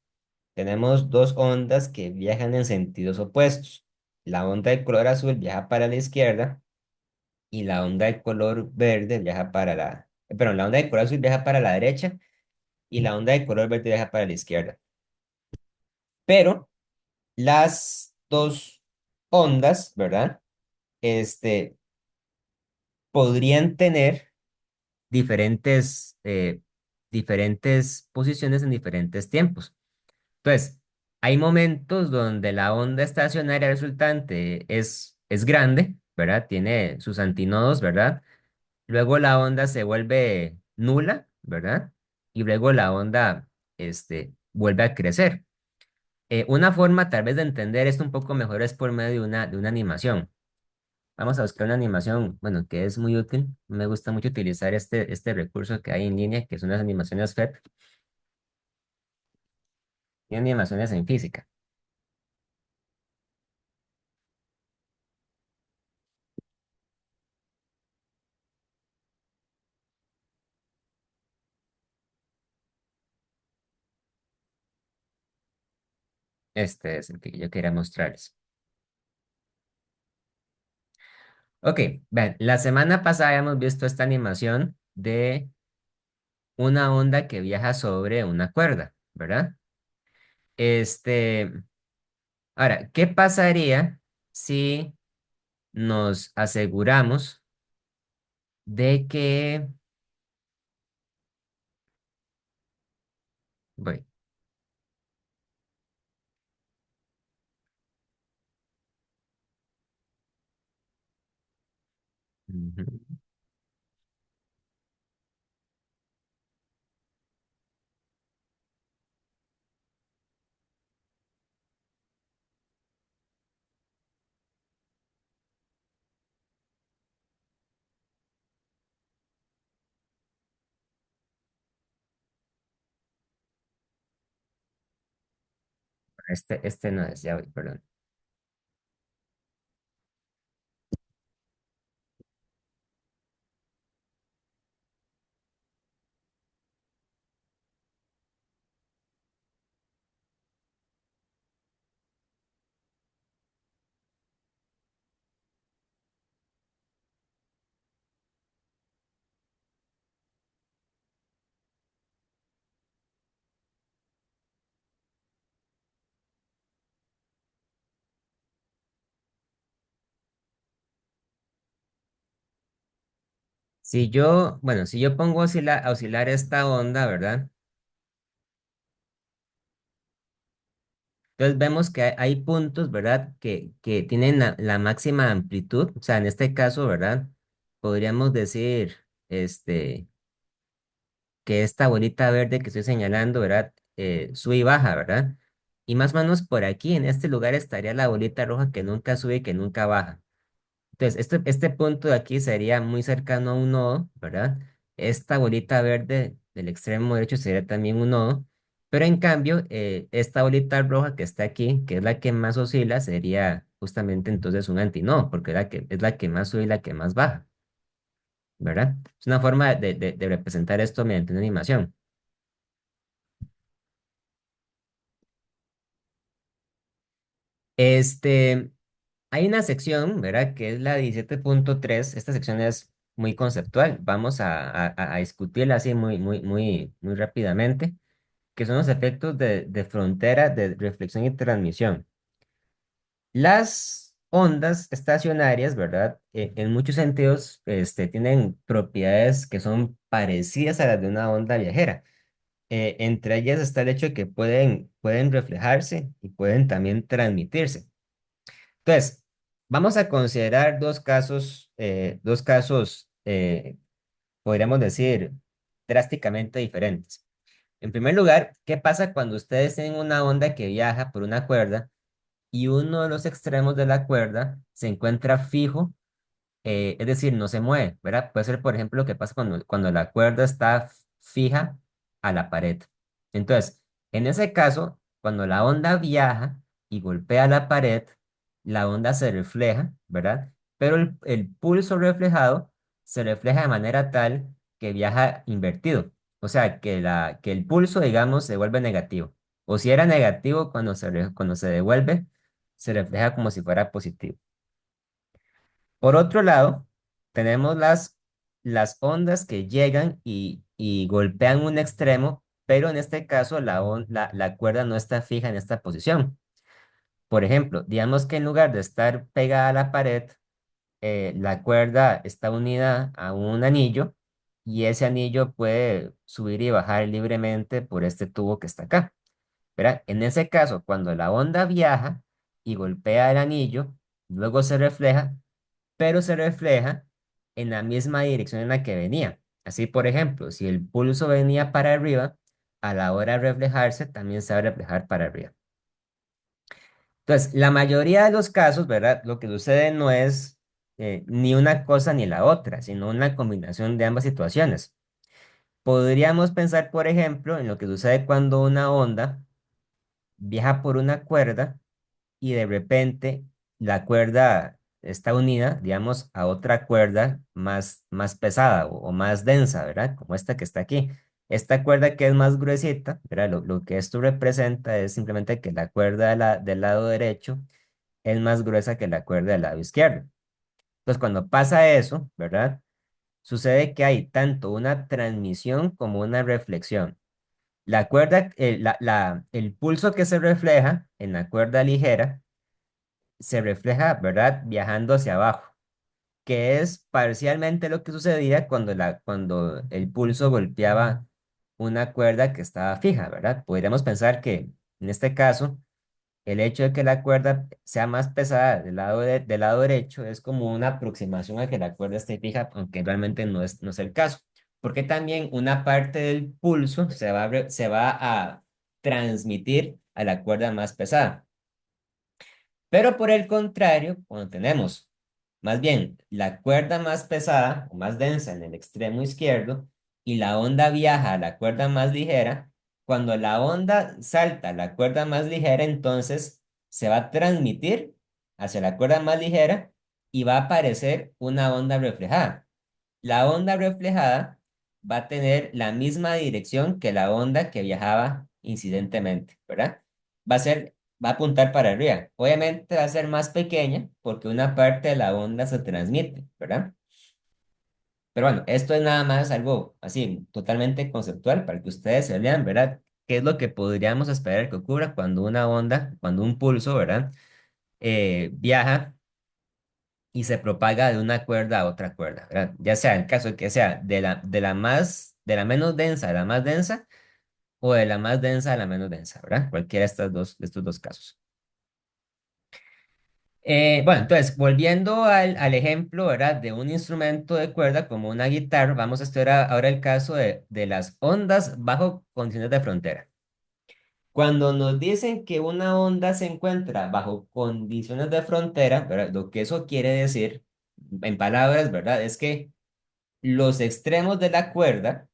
tenemos dos ondas que viajan en sentidos opuestos. La onda de color azul viaja para la izquierda y la onda de color verde viaja perdón, la onda de color azul viaja para la derecha y la onda de color verde viaja para la izquierda. Pero las dos ondas, ¿verdad? Este, podrían tener diferentes, diferentes posiciones en diferentes tiempos. Entonces, hay momentos donde la onda estacionaria resultante es grande, ¿verdad? Tiene sus antinodos, ¿verdad? Luego la onda se vuelve nula, ¿verdad? Y luego la onda, vuelve a crecer. Una forma tal vez de entender esto un poco mejor es por medio de una animación. Vamos a buscar una animación, bueno, que es muy útil. Me gusta mucho utilizar este recurso que hay en línea, que son las animaciones FEP y animaciones en física. Este es el que yo quería mostrarles. Ok, vean, la semana pasada habíamos visto esta animación de una onda que viaja sobre una cuerda, ¿verdad? Este, ahora, ¿qué pasaría si nos aseguramos de que, voy, ujú. Este no es, ya voy, perdón. Si yo pongo a oscilar esta onda, ¿verdad? Entonces vemos que hay puntos, ¿verdad? Que tienen la máxima amplitud. O sea, en este caso, ¿verdad? Podríamos decir, que esta bolita verde que estoy señalando, ¿verdad? Sube y baja, ¿verdad? Y más o menos por aquí, en este lugar, estaría la bolita roja que nunca sube y que nunca baja. Entonces, este punto de aquí sería muy cercano a un nodo, ¿verdad? Esta bolita verde del extremo derecho sería también un nodo, pero en cambio, esta bolita roja que está aquí, que es la que más oscila, sería justamente entonces un antinodo, porque es la que más sube y la que más baja, ¿verdad? Es una forma de representar esto mediante una animación. Este, Hay una sección, ¿verdad? Que es la 17.3. Esta sección es muy conceptual. Vamos a discutirla así muy rápidamente, que son los efectos de frontera de reflexión y transmisión. Las ondas estacionarias, ¿verdad? En muchos sentidos, tienen propiedades que son parecidas a las de una onda viajera. Entre ellas está el hecho de que pueden reflejarse y pueden también transmitirse. Entonces, vamos a considerar dos casos, podríamos decir, drásticamente diferentes. En primer lugar, ¿qué pasa cuando ustedes tienen una onda que viaja por una cuerda y uno de los extremos de la cuerda se encuentra fijo, es decir, no se mueve, ¿verdad? Puede ser, por ejemplo, lo que pasa cuando la cuerda está fija a la pared. Entonces, en ese caso, cuando la onda viaja y golpea la pared, la onda se refleja, ¿verdad? Pero el pulso reflejado se refleja de manera tal que viaja invertido. O sea, que el pulso, digamos, se vuelve negativo. O si era negativo, cuando se devuelve, se refleja como si fuera positivo. Por otro lado, tenemos las ondas que llegan y golpean un extremo, pero en este caso la cuerda no está fija en esta posición. Por ejemplo, digamos que en lugar de estar pegada a la pared, la cuerda está unida a un anillo y ese anillo puede subir y bajar libremente por este tubo que está acá. ¿Verdad? En ese caso, cuando la onda viaja y golpea el anillo, luego se refleja, pero se refleja en la misma dirección en la que venía. Así, por ejemplo, si el pulso venía para arriba, a la hora de reflejarse, también se va a reflejar para arriba. Entonces, la mayoría de los casos, ¿verdad? Lo que sucede no es ni una cosa ni la otra, sino una combinación de ambas situaciones. Podríamos pensar, por ejemplo, en lo que sucede cuando una onda viaja por una cuerda y de repente la cuerda está unida, digamos, a otra cuerda más pesada o más densa, ¿verdad? Como esta que está aquí. Esta cuerda que es más gruesita, ¿verdad? Lo que esto representa es simplemente que la cuerda del lado derecho es más gruesa que la cuerda del lado izquierdo. Entonces, cuando pasa eso, ¿verdad? Sucede que hay tanto una transmisión como una reflexión. La cuerda, el pulso que se refleja en la cuerda ligera se refleja, ¿verdad? Viajando hacia abajo, que es parcialmente lo que sucedía cuando el pulso golpeaba una cuerda que estaba fija, ¿verdad? Podríamos pensar que en este caso, el hecho de que la cuerda sea más pesada del lado derecho es como una aproximación a que la cuerda esté fija, aunque realmente no es el caso, porque también una parte del pulso se va a transmitir a la cuerda más pesada. Pero por el contrario, cuando tenemos más bien la cuerda más pesada o más densa en el extremo izquierdo y la onda viaja a la cuerda más ligera, Cuando la onda salta a la cuerda más ligera, entonces se va a transmitir hacia la cuerda más ligera y va a aparecer una onda reflejada. La onda reflejada va a tener la misma dirección que la onda que viajaba incidentemente, ¿verdad? Va a apuntar para arriba. Obviamente va a ser más pequeña porque una parte de la onda se transmite, ¿verdad? Pero bueno, esto es nada más algo así, totalmente conceptual para que ustedes se vean, ¿verdad? ¿Qué es lo que podríamos esperar que ocurra cuando una onda, cuando un pulso, ¿verdad? Viaja y se propaga de una cuerda a otra cuerda, ¿verdad? Ya sea el caso de que sea de la menos densa a la más densa, o de la más densa a la menos densa, ¿verdad? Cualquiera de estos dos casos. Bueno, entonces, volviendo al ejemplo, ¿verdad? De un instrumento de cuerda como una guitarra, vamos a estudiar ahora el caso de las ondas bajo condiciones de frontera. Cuando nos dicen que una onda se encuentra bajo condiciones de frontera, ¿verdad? Lo que eso quiere decir, en palabras, ¿verdad? Es que los extremos de la cuerda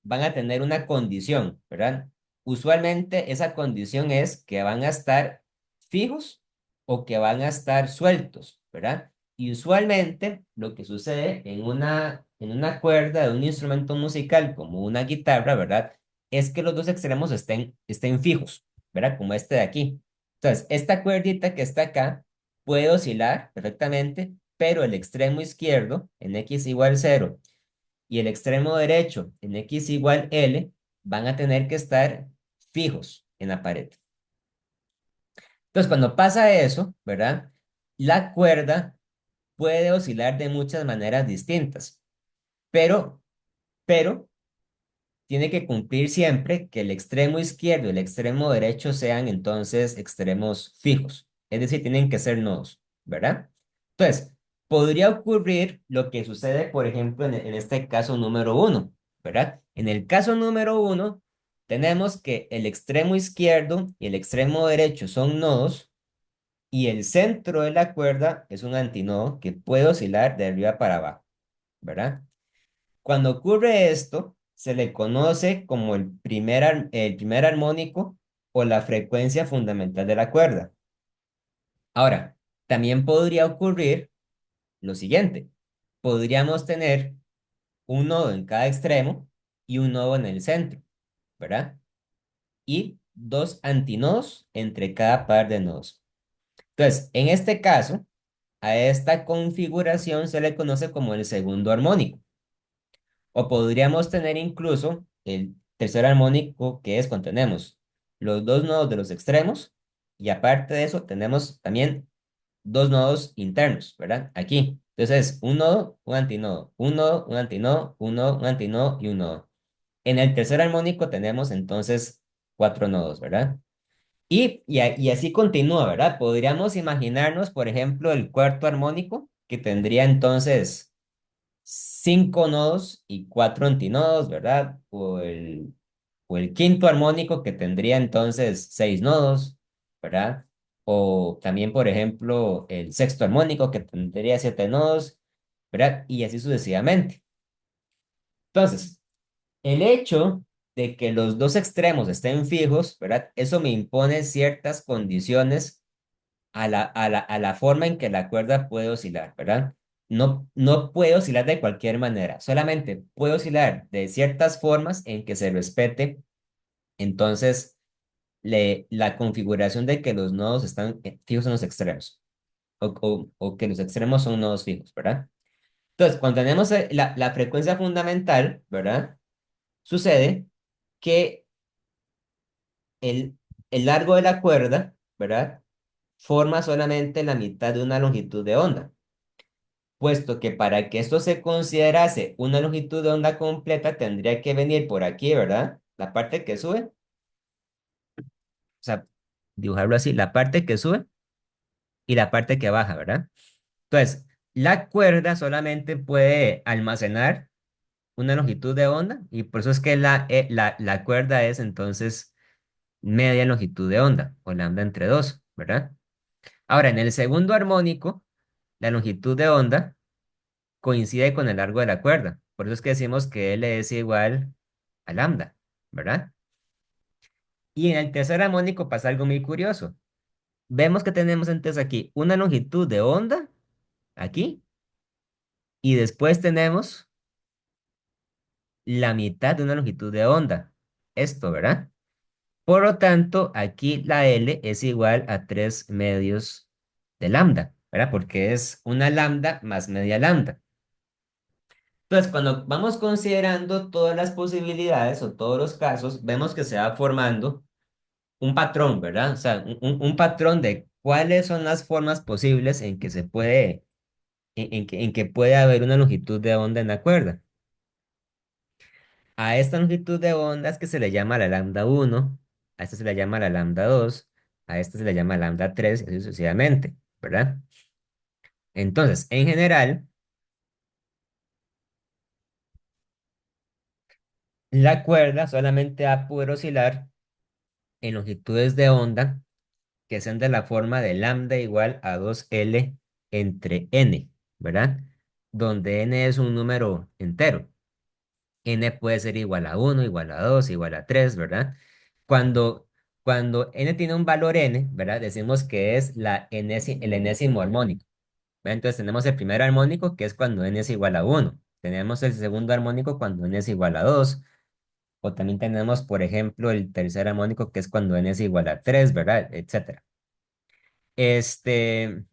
van a tener una condición, ¿verdad? Usualmente esa condición es que van a estar fijos o que van a estar sueltos, ¿verdad? Y usualmente lo que sucede en una cuerda de un instrumento musical como una guitarra, ¿verdad? Es que los dos extremos estén fijos, ¿verdad? Como este de aquí. Entonces, esta cuerdita que está acá puede oscilar perfectamente, pero el extremo izquierdo en x igual 0 y el extremo derecho en x igual L van a tener que estar fijos en la pared. Entonces, cuando pasa eso, ¿verdad? La cuerda puede oscilar de muchas maneras distintas, pero, pero tiene que cumplir siempre que el extremo izquierdo y el extremo derecho sean entonces extremos fijos, es decir, tienen que ser nodos, ¿verdad? Entonces, podría ocurrir lo que sucede, por ejemplo, en este caso número uno, ¿verdad? En el caso número uno, tenemos que el extremo izquierdo y el extremo derecho son nodos y el centro de la cuerda es un antinodo que puede oscilar de arriba para abajo, ¿verdad? Cuando ocurre esto, se le conoce como el primer armónico o la frecuencia fundamental de la cuerda. Ahora, también podría ocurrir lo siguiente. Podríamos tener un nodo en cada extremo y un nodo en el centro, ¿verdad? Y dos antinodos entre cada par de nodos. Entonces, en este caso, a esta configuración se le conoce como el segundo armónico. O podríamos tener incluso el tercer armónico, que es cuando tenemos los dos nodos de los extremos y aparte de eso tenemos también dos nodos internos, ¿verdad? Aquí. Entonces, un nodo, un antinodo, un nodo, un antinodo, un nodo, un antinodo y un nodo. En el tercer armónico tenemos entonces cuatro nodos, ¿verdad? Y así continúa, ¿verdad? Podríamos imaginarnos, por ejemplo, el cuarto armónico, que tendría entonces cinco nodos y cuatro antinodos, ¿verdad? O el quinto armónico que tendría entonces seis nodos, ¿verdad? O también, por ejemplo, el sexto armónico que tendría siete nodos, ¿verdad? Y así sucesivamente. Entonces, el hecho de que los dos extremos estén fijos, ¿verdad? Eso me impone ciertas condiciones a la forma en que la cuerda puede oscilar, ¿verdad? No puede oscilar de cualquier manera, solamente puede oscilar de ciertas formas en que se respete, entonces, la configuración de que los nodos están fijos en los extremos, o que los extremos son nodos fijos, ¿verdad? Entonces, cuando tenemos la frecuencia fundamental, ¿verdad? Sucede que el, el largo de la cuerda, ¿verdad? Forma solamente la mitad de una longitud de onda, puesto que para que esto se considerase una longitud de onda completa tendría que venir por aquí, ¿verdad? La parte que sube, o sea, dibujarlo así, la parte que sube y la parte que baja, ¿verdad? Entonces, la cuerda solamente puede almacenar una longitud de onda y por eso es que la cuerda es entonces media longitud de onda o lambda entre dos, ¿verdad? Ahora, en el segundo armónico, la longitud de onda coincide con el largo de la cuerda. Por eso es que decimos que L es igual a lambda, ¿verdad? Y en el tercer armónico pasa algo muy curioso. Vemos que tenemos entonces aquí una longitud de onda, aquí, y después tenemos la mitad de una longitud de onda. Esto, ¿verdad? Por lo tanto, aquí la L es igual a 3 medios de lambda, ¿verdad? Porque es una lambda más media lambda. Entonces, cuando vamos considerando todas las posibilidades o todos los casos, vemos que se va formando un patrón, ¿verdad? O sea, un patrón de cuáles son las formas posibles en que se puede, en que puede haber una longitud de onda en la cuerda. A esta longitud de onda es que se le llama la lambda uno, a esta se le llama la lambda 2, a esta se le llama lambda 3 y así sucesivamente, ¿verdad? Entonces, en general, la cuerda solamente va a poder oscilar en longitudes de onda que sean de la forma de lambda igual a 2L entre n, ¿verdad? Donde n es un número entero. N puede ser igual a uno, igual a 2, igual a 3, ¿verdad? Cuando, cuando n tiene un valor n, ¿verdad? Decimos que es el enésimo armónico, ¿verdad? Entonces tenemos el primer armónico que es cuando n es igual a uno. Tenemos el segundo armónico cuando n es igual a 2. O también tenemos, por ejemplo, el tercer armónico que es cuando n es igual a 3, ¿verdad? Etcétera. Este,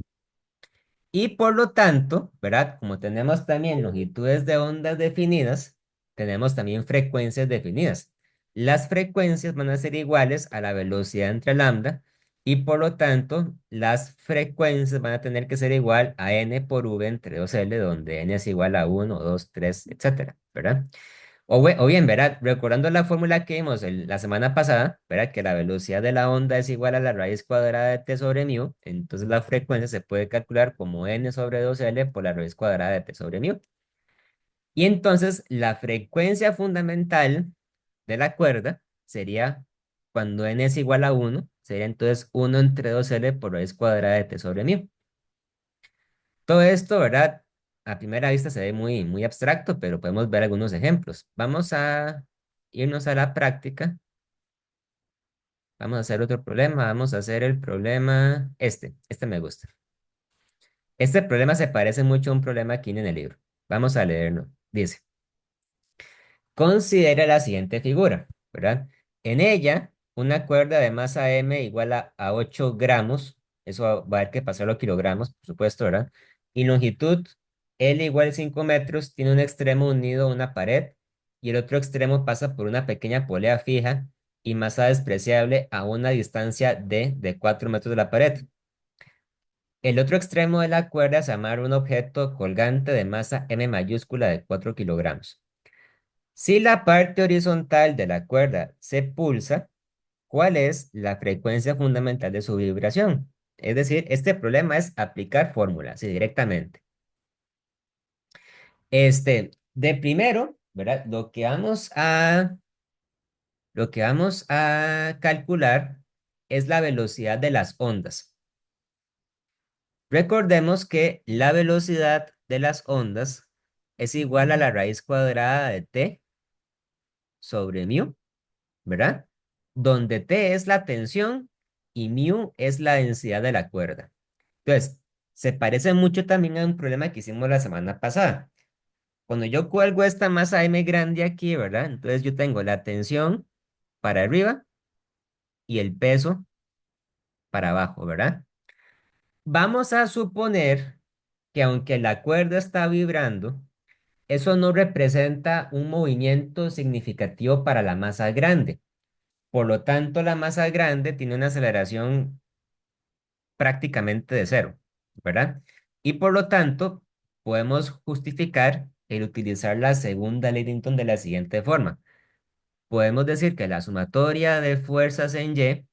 y por lo tanto, ¿verdad? Como tenemos también longitudes de ondas definidas, tenemos también frecuencias definidas. Las frecuencias van a ser iguales a la velocidad entre lambda y por lo tanto las frecuencias van a tener que ser igual a n por v entre 2L, donde n es igual a uno, 2, 3, etcétera, ¿verdad? O bien, ¿verdad? Recordando la fórmula que vimos la semana pasada, ¿verdad? Que la velocidad de la onda es igual a la raíz cuadrada de t sobre mu, entonces la frecuencia se puede calcular como n sobre 2L por la raíz cuadrada de t sobre mu. Y entonces la frecuencia fundamental de la cuerda sería, cuando n es igual a uno, sería entonces uno entre 2L por raíz cuadrada de t sobre mu. Todo esto, ¿verdad? A primera vista se ve muy, muy abstracto, pero podemos ver algunos ejemplos. Vamos a irnos a la práctica. Vamos a hacer otro problema. Vamos a hacer el problema este me gusta. Este problema se parece mucho a un problema aquí en el libro. Vamos a leerlo. Dice, considera la siguiente figura, ¿verdad? En ella, una cuerda de masa m igual a 8 gramos, eso va a haber que pasarlo a kilogramos, por supuesto, ¿verdad? Y longitud L igual a 5 metros, tiene un extremo unido a una pared y el otro extremo pasa por una pequeña polea fija y masa despreciable a una distancia de 4 metros de la pared. El otro extremo de la cuerda se amarra a un objeto colgante de masa m mayúscula de 4 kilogramos. Si la parte horizontal de la cuerda se pulsa, ¿cuál es la frecuencia fundamental de su vibración? Es decir, este problema es aplicar fórmulas, sí, directamente. De primero, ¿verdad? Lo que vamos a calcular es la velocidad de las ondas. Recordemos que la velocidad de las ondas es igual a la raíz cuadrada de t sobre mu, ¿verdad? Donde T es la tensión y mu es la densidad de la cuerda. Entonces, se parece mucho también a un problema que hicimos la semana pasada. Cuando yo cuelgo esta masa M grande aquí, ¿verdad? Entonces yo tengo la tensión para arriba y el peso para abajo, ¿verdad? Vamos a suponer que aunque la cuerda está vibrando, eso no representa un movimiento significativo para la masa grande. Por lo tanto, la masa grande tiene una aceleración prácticamente de cero, ¿verdad? Y por lo tanto, podemos justificar el utilizar la segunda ley de Newton de la siguiente forma. Podemos decir que la sumatoria de fuerzas en Y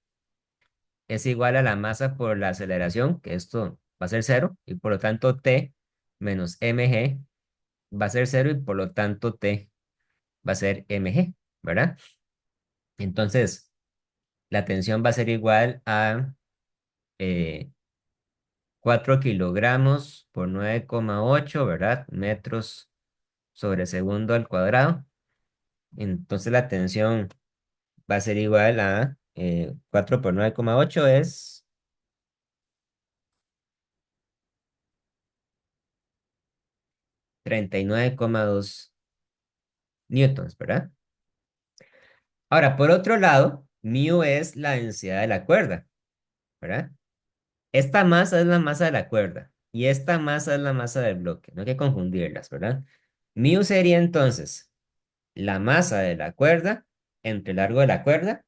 es igual a la masa por la aceleración, que esto va a ser cero, y por lo tanto T menos mg va a ser cero, y por lo tanto T va a ser mg, ¿verdad? Entonces, la tensión va a ser igual a eh, 4 kilogramos por 9,8, ¿verdad? Metros sobre segundo al cuadrado. Entonces la tensión va a ser igual a 4 por 9,8 es 39,2 newtons, ¿verdad? Ahora, por otro lado, mu es la densidad de la cuerda, ¿verdad? Esta masa es la masa de la cuerda y esta masa es la masa del bloque. No hay que confundirlas, ¿verdad? Mu sería entonces la masa de la cuerda entre el largo de la cuerda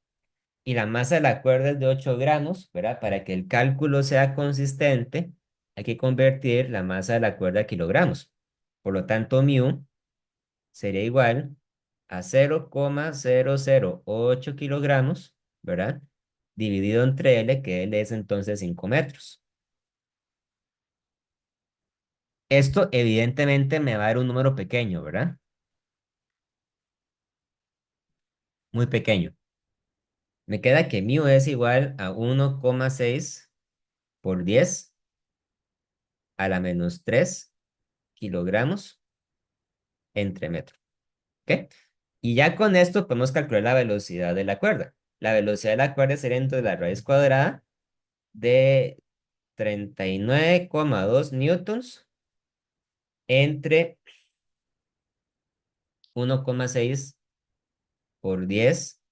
y la masa de la cuerda es de 8 gramos, ¿verdad? Para que el cálculo sea consistente, hay que convertir la masa de la cuerda a kilogramos. Por lo tanto, mu sería igual a 0,008 kilogramos, ¿verdad? Dividido entre L, que L es entonces 5 metros. Esto evidentemente me va a dar un número pequeño, ¿verdad? Muy pequeño. Me queda que mu es igual a 1,6 por 10 a la menos 3 kilogramos entre metro. ¿Ok? Y ya con esto podemos calcular la velocidad de la cuerda. La velocidad de la cuerda sería entonces la raíz cuadrada de 39,2 newtons entre 1,6 por 10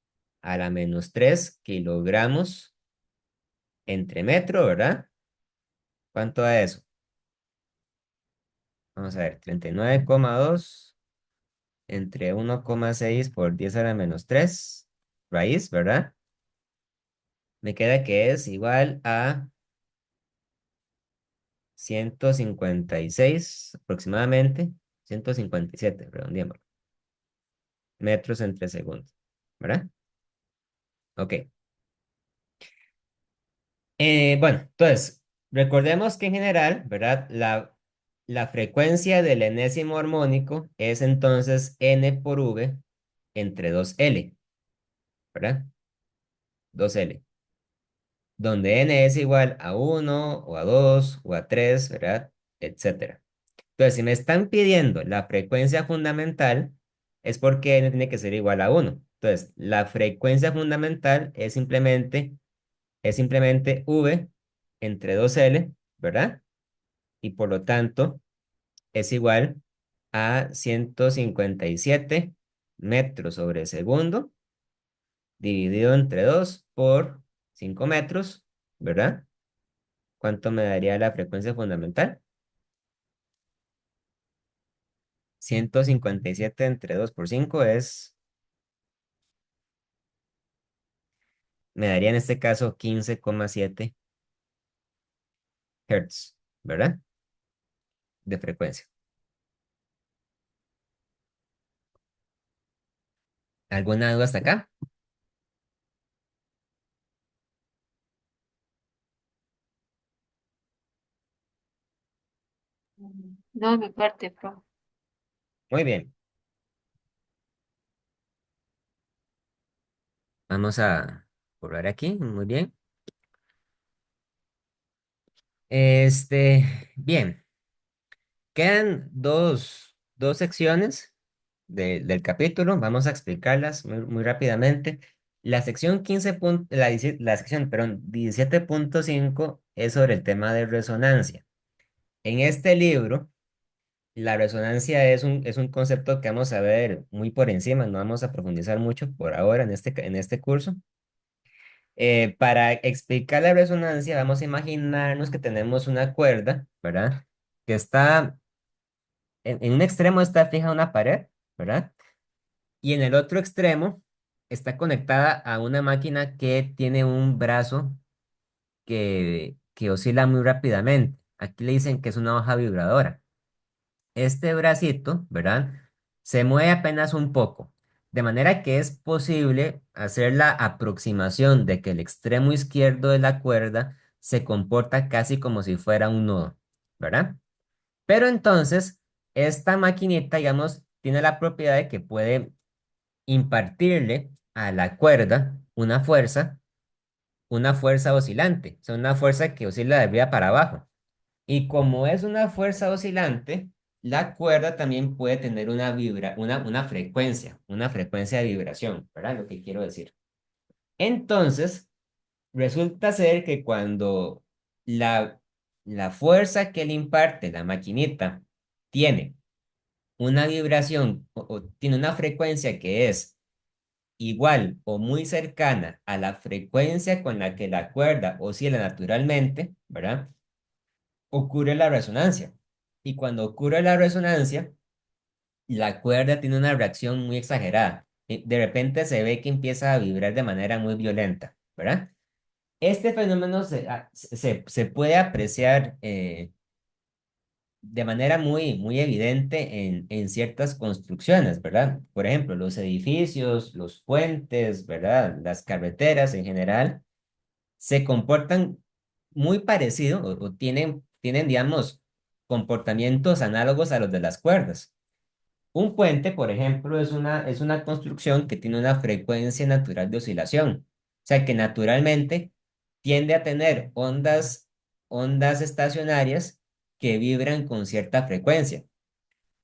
a la menos 3 kilogramos entre metro, ¿verdad? ¿Cuánto da eso? Vamos a ver, 39,2 entre 1,6 por 10 a la menos 3 raíz, ¿verdad? Me queda que es igual a 156 aproximadamente, 157, redondeémoslo, metros entre segundos, ¿verdad? Ok. Bueno, entonces, recordemos que en general, ¿verdad? La frecuencia del enésimo armónico es entonces n por v entre 2L, ¿verdad? 2L, donde n es igual a 1 o a 2 o a 3, ¿verdad? Etcétera. Entonces, si me están pidiendo la frecuencia fundamental, es porque n tiene que ser igual a 1. Entonces, la frecuencia fundamental es simplemente v entre 2L, ¿verdad? Y por lo tanto es igual a 157 metros sobre segundo dividido entre 2 por 5 metros, ¿verdad? ¿Cuánto me daría la frecuencia fundamental? 157 entre 2 por 5 me daría en este caso 15,7 Hertz, ¿verdad? De frecuencia. ¿Alguna duda hasta acá? No, de mi parte, profe. Muy bien. Vamos a probar aquí, muy bien. Bien, quedan dos secciones del capítulo, vamos a explicarlas muy rápidamente. La sección 15 la sección, perdón, 17,5 es sobre el tema de resonancia. En este libro, la resonancia es un concepto que vamos a ver muy por encima, no vamos a profundizar mucho por ahora en este curso. Para explicar la resonancia, vamos a imaginarnos que tenemos una cuerda, ¿verdad? Que está, en un extremo está fija a una pared, ¿verdad? Y en el otro extremo está conectada a una máquina que tiene un brazo que oscila muy rápidamente. Aquí le dicen que es una hoja vibradora. Este bracito, ¿verdad? Se mueve apenas un poco, de manera que es posible hacer la aproximación de que el extremo izquierdo de la cuerda se comporta casi como si fuera un nodo, ¿verdad? Pero entonces, esta maquinita, digamos, tiene la propiedad de que puede impartirle a la cuerda una fuerza oscilante, o sea, una fuerza que oscila de arriba para abajo. Y como es una fuerza oscilante, la cuerda también puede tener una frecuencia de vibración, ¿verdad? Lo que quiero decir. Entonces, resulta ser que cuando la, la fuerza que le imparte la maquinita tiene una vibración o tiene una frecuencia que es igual o muy cercana a la frecuencia con la que la cuerda oscila naturalmente, ¿verdad? Ocurre la resonancia. Y cuando ocurre la resonancia, la cuerda tiene una reacción muy exagerada. De repente se ve que empieza a vibrar de manera muy violenta, ¿verdad? Este fenómeno se puede apreciar de manera muy evidente en ciertas construcciones, ¿verdad? Por ejemplo, los edificios, los puentes, ¿verdad? Las carreteras en general se comportan muy parecido o tienen, digamos, comportamientos análogos a los de las cuerdas. Un puente, por ejemplo, es una construcción que tiene una frecuencia natural de oscilación. O sea, que naturalmente tiende a tener ondas estacionarias que vibran con cierta frecuencia.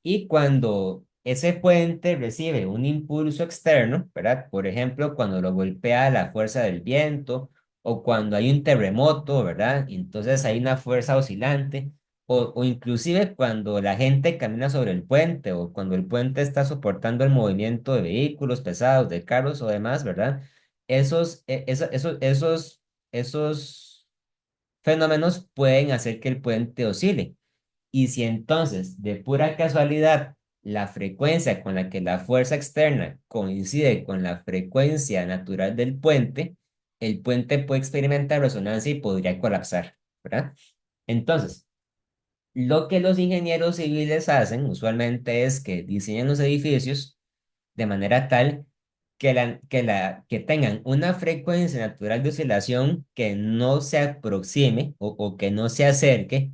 Y cuando ese puente recibe un impulso externo, ¿verdad? Por ejemplo, cuando lo golpea la fuerza del viento o cuando hay un terremoto, ¿verdad? Entonces hay una fuerza oscilante o inclusive cuando la gente camina sobre el puente o cuando el puente está soportando el movimiento de vehículos pesados, de carros o demás, ¿verdad? Esos fenómenos pueden hacer que el puente oscile. Y si entonces, de pura casualidad, la frecuencia con la que la fuerza externa coincide con la frecuencia natural del puente, el puente puede experimentar resonancia y podría colapsar, ¿verdad? Entonces, lo que los ingenieros civiles hacen usualmente es que diseñan los edificios de manera tal que tengan una frecuencia natural de oscilación que no se aproxime o que no se acerque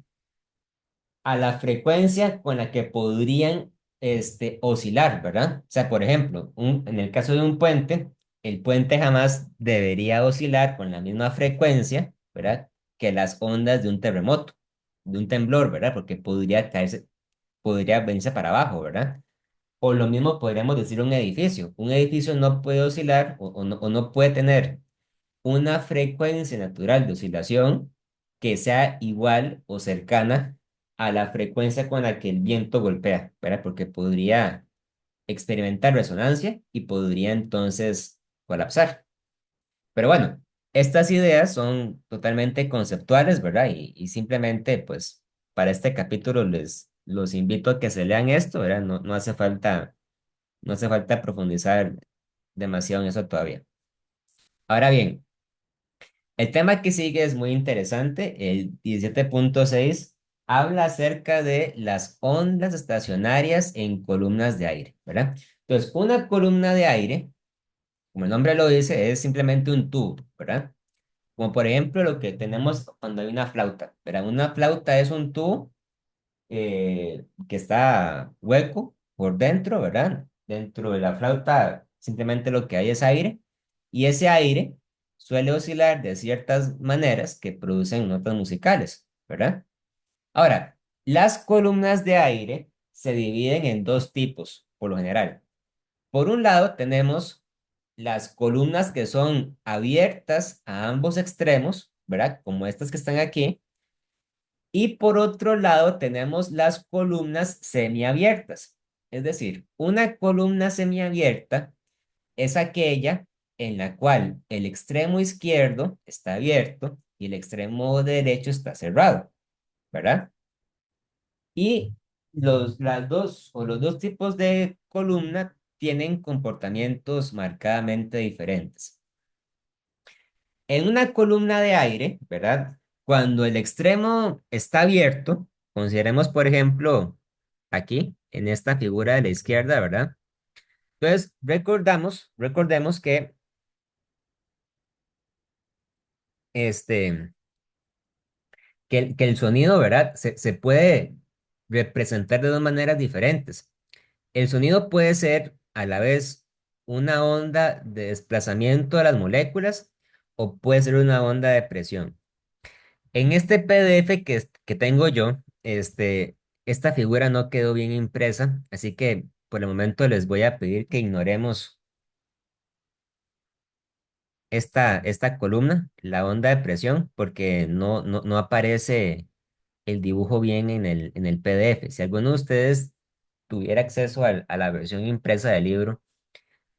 a la frecuencia con la que podrían oscilar, ¿verdad? O sea, por ejemplo, en el caso de un puente, el puente jamás debería oscilar con la misma frecuencia, ¿verdad? Que las ondas de un terremoto, de un temblor, ¿verdad? Porque podría caerse, podría venirse para abajo, ¿verdad? O lo mismo podríamos decir un edificio. Un edificio no puede oscilar o no puede tener una frecuencia natural de oscilación que sea igual o cercana a la frecuencia con la que el viento golpea, ¿verdad? Porque podría experimentar resonancia y podría entonces colapsar. Pero bueno, estas ideas son totalmente conceptuales, ¿verdad? Y simplemente, pues, para este capítulo les los invito a que se lean esto, ¿verdad? No hace falta profundizar demasiado en eso todavía. Ahora bien, el tema que sigue es muy interesante. El 17.6 habla acerca de las ondas estacionarias en columnas de aire, ¿verdad? Entonces, una columna de aire, como el nombre lo dice, es simplemente un tubo, ¿verdad? Como por ejemplo lo que tenemos cuando hay una flauta, ¿verdad? Una flauta es un tubo que está hueco por dentro, ¿verdad? Dentro de la flauta simplemente lo que hay es aire y ese aire suele oscilar de ciertas maneras que producen notas musicales, ¿verdad? Ahora, las columnas de aire se dividen en dos tipos, por lo general. Por un lado tenemos las columnas que son abiertas a ambos extremos, ¿verdad? Como estas que están aquí y por otro lado tenemos las columnas semiabiertas. Es decir, una columna semiabierta es aquella en la cual el extremo izquierdo está abierto y el extremo derecho está cerrado, ¿verdad? Y los dos tipos de columna tienen comportamientos marcadamente diferentes. En una columna de aire, ¿verdad? Cuando el extremo está abierto, consideremos, por ejemplo, aquí, en esta figura de la izquierda, ¿verdad? Entonces, recordemos este, que el sonido, ¿verdad? Se puede representar de dos maneras diferentes. El sonido puede ser a la vez una onda de desplazamiento de las moléculas o puede ser una onda de presión. En este PDF que tengo yo, esta figura no quedó bien impresa, así que por el momento les voy a pedir que ignoremos esta columna, la onda de presión, porque no aparece el dibujo bien en el PDF. Si alguno de ustedes tuviera acceso a la versión impresa del libro,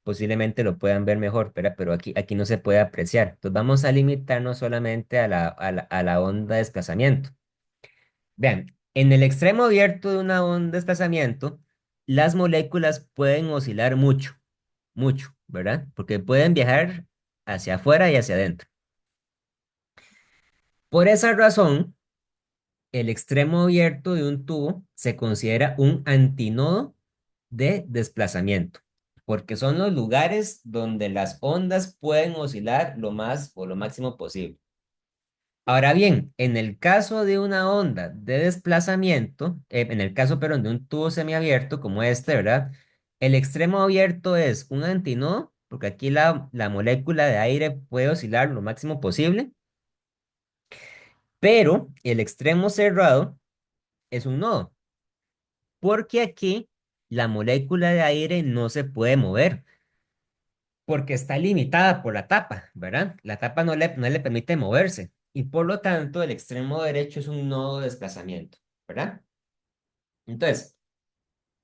posiblemente lo puedan ver mejor, pero aquí no se puede apreciar. Entonces vamos a limitarnos solamente a la onda de desplazamiento. Vean, en el extremo abierto de una onda de desplazamiento, las moléculas pueden oscilar mucho, mucho, ¿verdad? Porque pueden viajar hacia afuera y hacia adentro. Por esa razón, el extremo abierto de un tubo se considera un antinodo de desplazamiento, porque son los lugares donde las ondas pueden oscilar lo más o lo máximo posible. Ahora bien, en el caso de una onda de desplazamiento, en el caso, perdón, de un tubo semiabierto como este, ¿verdad? El extremo abierto es un antinodo, porque aquí la molécula de aire puede oscilar lo máximo posible, pero el extremo cerrado es un nodo, porque aquí la molécula de aire no se puede mover, porque está limitada por la tapa, ¿verdad? La tapa no le permite moverse, y por lo tanto el extremo derecho es un nodo de desplazamiento, ¿verdad? Entonces,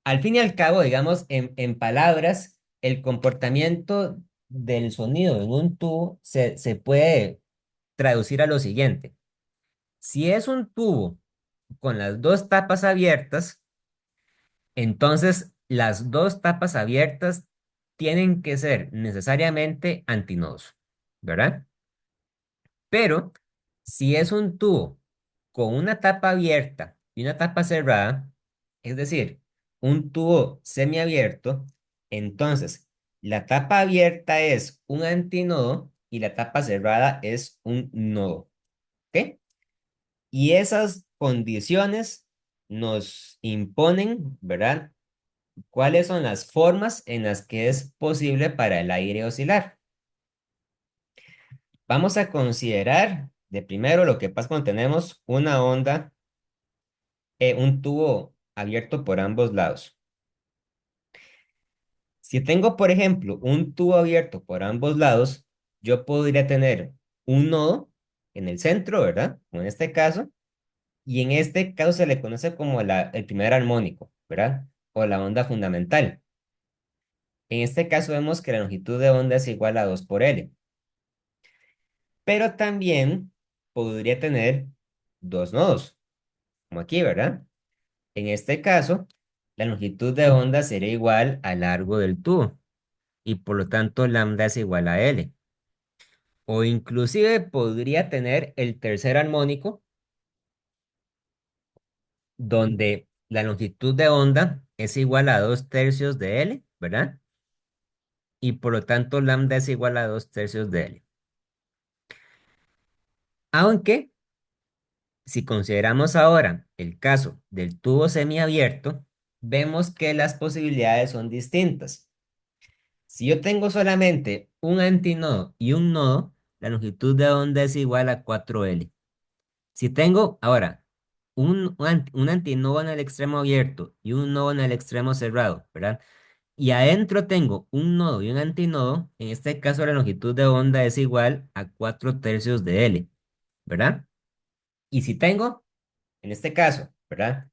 al fin y al cabo, digamos, en palabras, el comportamiento del sonido en un tubo se puede traducir a lo siguiente. Si es un tubo con las dos tapas abiertas, entonces las dos tapas abiertas tienen que ser necesariamente antinodos, ¿verdad? Pero si es un tubo con una tapa abierta y una tapa cerrada, es decir, un tubo semiabierto, entonces la tapa abierta es un antinodo y la tapa cerrada es un nodo. ¿Ok? Y esas condiciones nos imponen, ¿verdad? ¿Cuáles son las formas en las que es posible para el aire oscilar? Vamos a considerar de primero lo que pasa cuando tenemos una onda, un tubo abierto por ambos lados. Si tengo, por ejemplo, un tubo abierto por ambos lados, yo podría tener un nodo en el centro, ¿verdad? Como en este caso, y en este caso se le conoce como el primer armónico, ¿verdad? O la onda fundamental. En este caso vemos que la longitud de onda es igual a 2 por L, pero también podría tener dos nodos, como aquí, ¿verdad? En este caso, la longitud de onda sería igual al largo del tubo y por lo tanto lambda es igual a L. O inclusive podría tener el tercer armónico donde la longitud de onda es igual a 2 tercios de L, ¿verdad? Y por lo tanto lambda es igual a 2 tercios de L. Aunque si consideramos ahora el caso del tubo semiabierto, vemos que las posibilidades son distintas. Si yo tengo solamente un antinodo y un nodo, la longitud de onda es igual a 4L. Si tengo ahora un antinodo en el extremo abierto y un nodo en el extremo cerrado, ¿verdad? Y adentro tengo un nodo y un antinodo, en este caso la longitud de onda es igual a 4 tercios de L, ¿verdad? Y si tengo, en este caso, ¿verdad?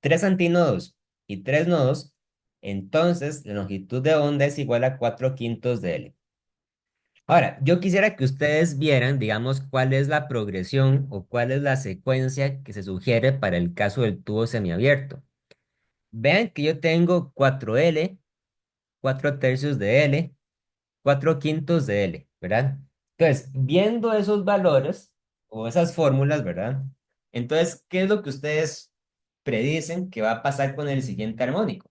Tres antinodos y tres nodos, entonces la longitud de onda es igual a 4 quintos de L. Ahora, yo quisiera que ustedes vieran, digamos, cuál es la progresión o cuál es la secuencia que se sugiere para el caso del tubo semiabierto. Vean que yo tengo 4L, 4 tercios de L, 4 quintos de L, ¿verdad? Entonces, viendo esos valores o esas fórmulas, ¿verdad? Entonces, ¿qué es lo que ustedes predicen que va a pasar con el siguiente armónico?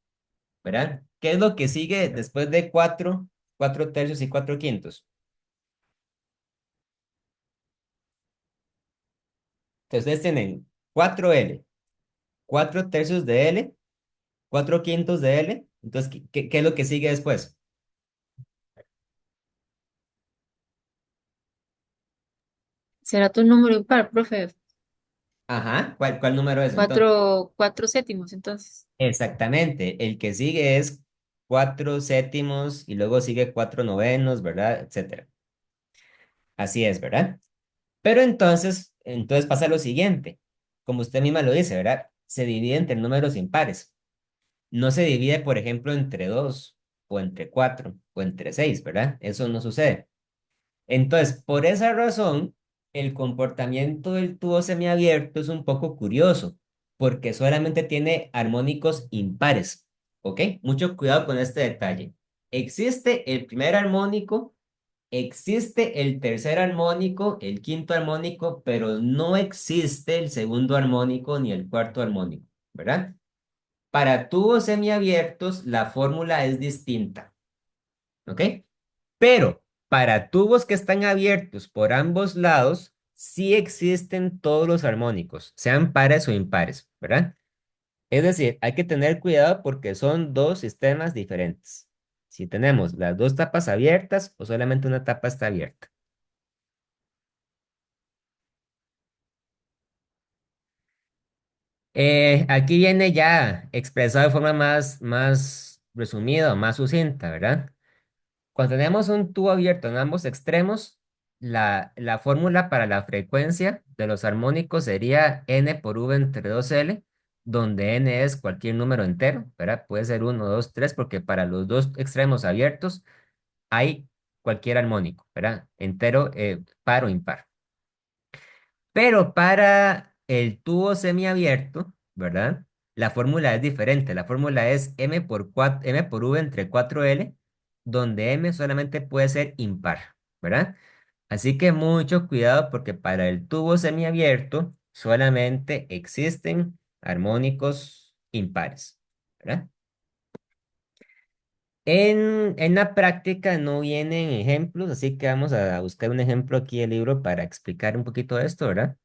¿Verdad? ¿Qué es lo que sigue después de 4 tercios y 4 quintos? Entonces, ustedes tienen 4L, 4 tercios de L, 4 quintos de L. Entonces, ¿qué es lo que sigue después? ¿Será tu número impar, profe? Ajá, ¿cuál número es entonces? Cuatro séptimos, entonces. Exactamente, el que sigue es cuatro séptimos y luego sigue cuatro novenos, ¿verdad? Etcétera. Así es, ¿verdad? Pero entonces pasa lo siguiente, como usted misma lo dice, ¿verdad? Se divide entre números impares. No se divide, por ejemplo, entre 2 o entre 4 o entre 6, ¿verdad? Eso no sucede. Entonces, por esa razón, el comportamiento del tubo semiabierto es un poco curioso, porque solamente tiene armónicos impares, ¿ok? Mucho cuidado con este detalle. Existe el primer armónico, existe el tercer armónico, el quinto armónico, pero no existe el segundo armónico ni el cuarto armónico, ¿verdad? Para tubos semiabiertos, la fórmula es distinta, ¿ok? Pero para tubos que están abiertos por ambos lados, sí existen todos los armónicos, sean pares o impares, ¿verdad? Es decir, hay que tener cuidado porque son dos sistemas diferentes. Si tenemos las dos tapas abiertas o solamente una tapa está abierta. Aquí viene ya expresado de forma más resumida o más sucinta, ¿verdad? Cuando tenemos un tubo abierto en ambos extremos, la fórmula para la frecuencia de los armónicos sería n por v entre 2L, donde n es cualquier número entero, ¿verdad? Puede ser uno, 2, 3, porque para los dos extremos abiertos hay cualquier armónico, ¿verdad? Entero, par o impar. Pero para el tubo semiabierto, ¿verdad? La fórmula es diferente. La fórmula es m por v entre 4L, donde m solamente puede ser impar, ¿verdad? Así que mucho cuidado porque para el tubo semiabierto solamente existen armónicos impares, ¿verdad? En la práctica no vienen ejemplos, así que vamos a buscar un ejemplo aquí del libro para explicar un poquito esto, ¿verdad?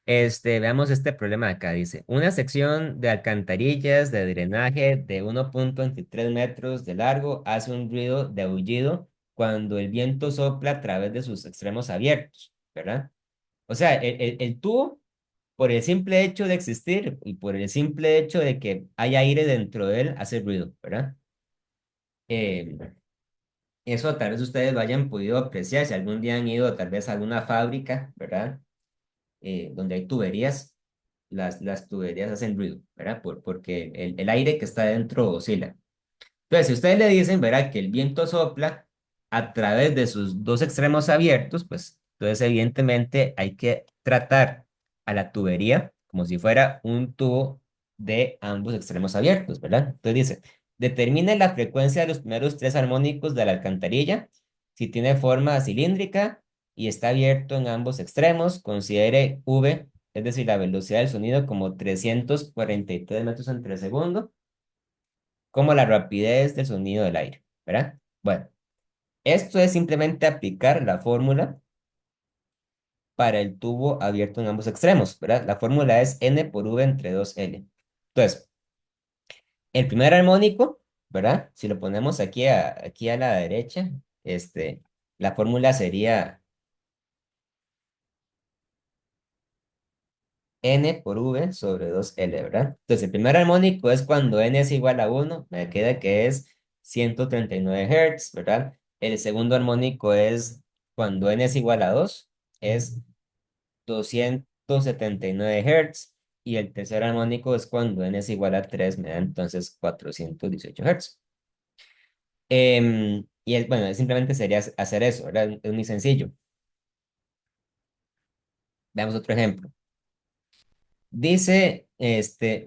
Veamos este problema de acá. Dice, una sección de alcantarillas de drenaje de 1,23 metros de largo hace un ruido de aullido cuando el viento sopla a través de sus extremos abiertos, ¿verdad? O sea, el tubo, por el simple hecho de existir y por el simple hecho de que hay aire dentro de él, hace ruido, ¿verdad? Eh, Eso tal vez ustedes lo hayan podido apreciar si algún día han ido tal vez a alguna fábrica, ¿verdad? Donde hay tuberías, las tuberías hacen ruido, ¿verdad? Porque el aire que está dentro oscila. Entonces, si ustedes le dicen, verá, que el viento sopla a través de sus dos extremos abiertos, pues entonces evidentemente hay que tratar a la tubería como si fuera un tubo de ambos extremos abiertos, ¿verdad? Entonces dice, determine la frecuencia de los primeros tres armónicos de la alcantarilla. Si tiene forma cilíndrica y está abierto en ambos extremos, considere V, es decir, la velocidad del sonido como 343 metros entre segundo como la rapidez del sonido del aire, ¿verdad? Bueno, esto es simplemente aplicar la fórmula para el tubo abierto en ambos extremos, ¿verdad? La fórmula es n por v entre 2L. Entonces, el primer armónico, ¿verdad? Si lo ponemos aquí a la derecha, la fórmula sería n por v sobre 2L, ¿verdad? Entonces, el primer armónico es cuando n es igual a 1, me queda que es 139 Hz, ¿verdad? El segundo armónico es cuando n es igual a 2, es 279 Hz. Y el tercer armónico es cuando n es igual a 3, me da entonces 418 Hz. Bueno, simplemente sería hacer eso, ¿verdad? Es muy sencillo. Veamos otro ejemplo. Dice,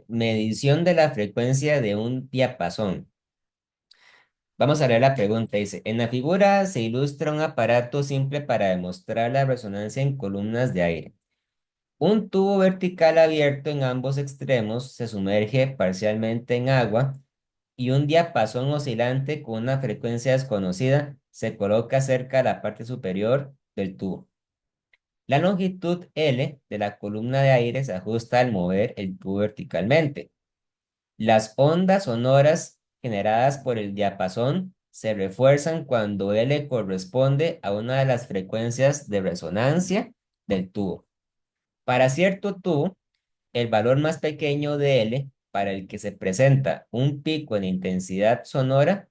medición de la frecuencia de un diapasón. Vamos a leer la pregunta. Dice, en la figura se ilustra un aparato simple para demostrar la resonancia en columnas de aire. Un tubo vertical abierto en ambos extremos se sumerge parcialmente en agua y un diapasón oscilante con una frecuencia desconocida se coloca cerca de la parte superior del tubo. La longitud L de la columna de aire se ajusta al mover el tubo verticalmente. Las ondas sonoras generadas por el diapasón se refuerzan cuando L corresponde a una de las frecuencias de resonancia del tubo. Para cierto tubo, el valor más pequeño de L para el que se presenta un pico en intensidad sonora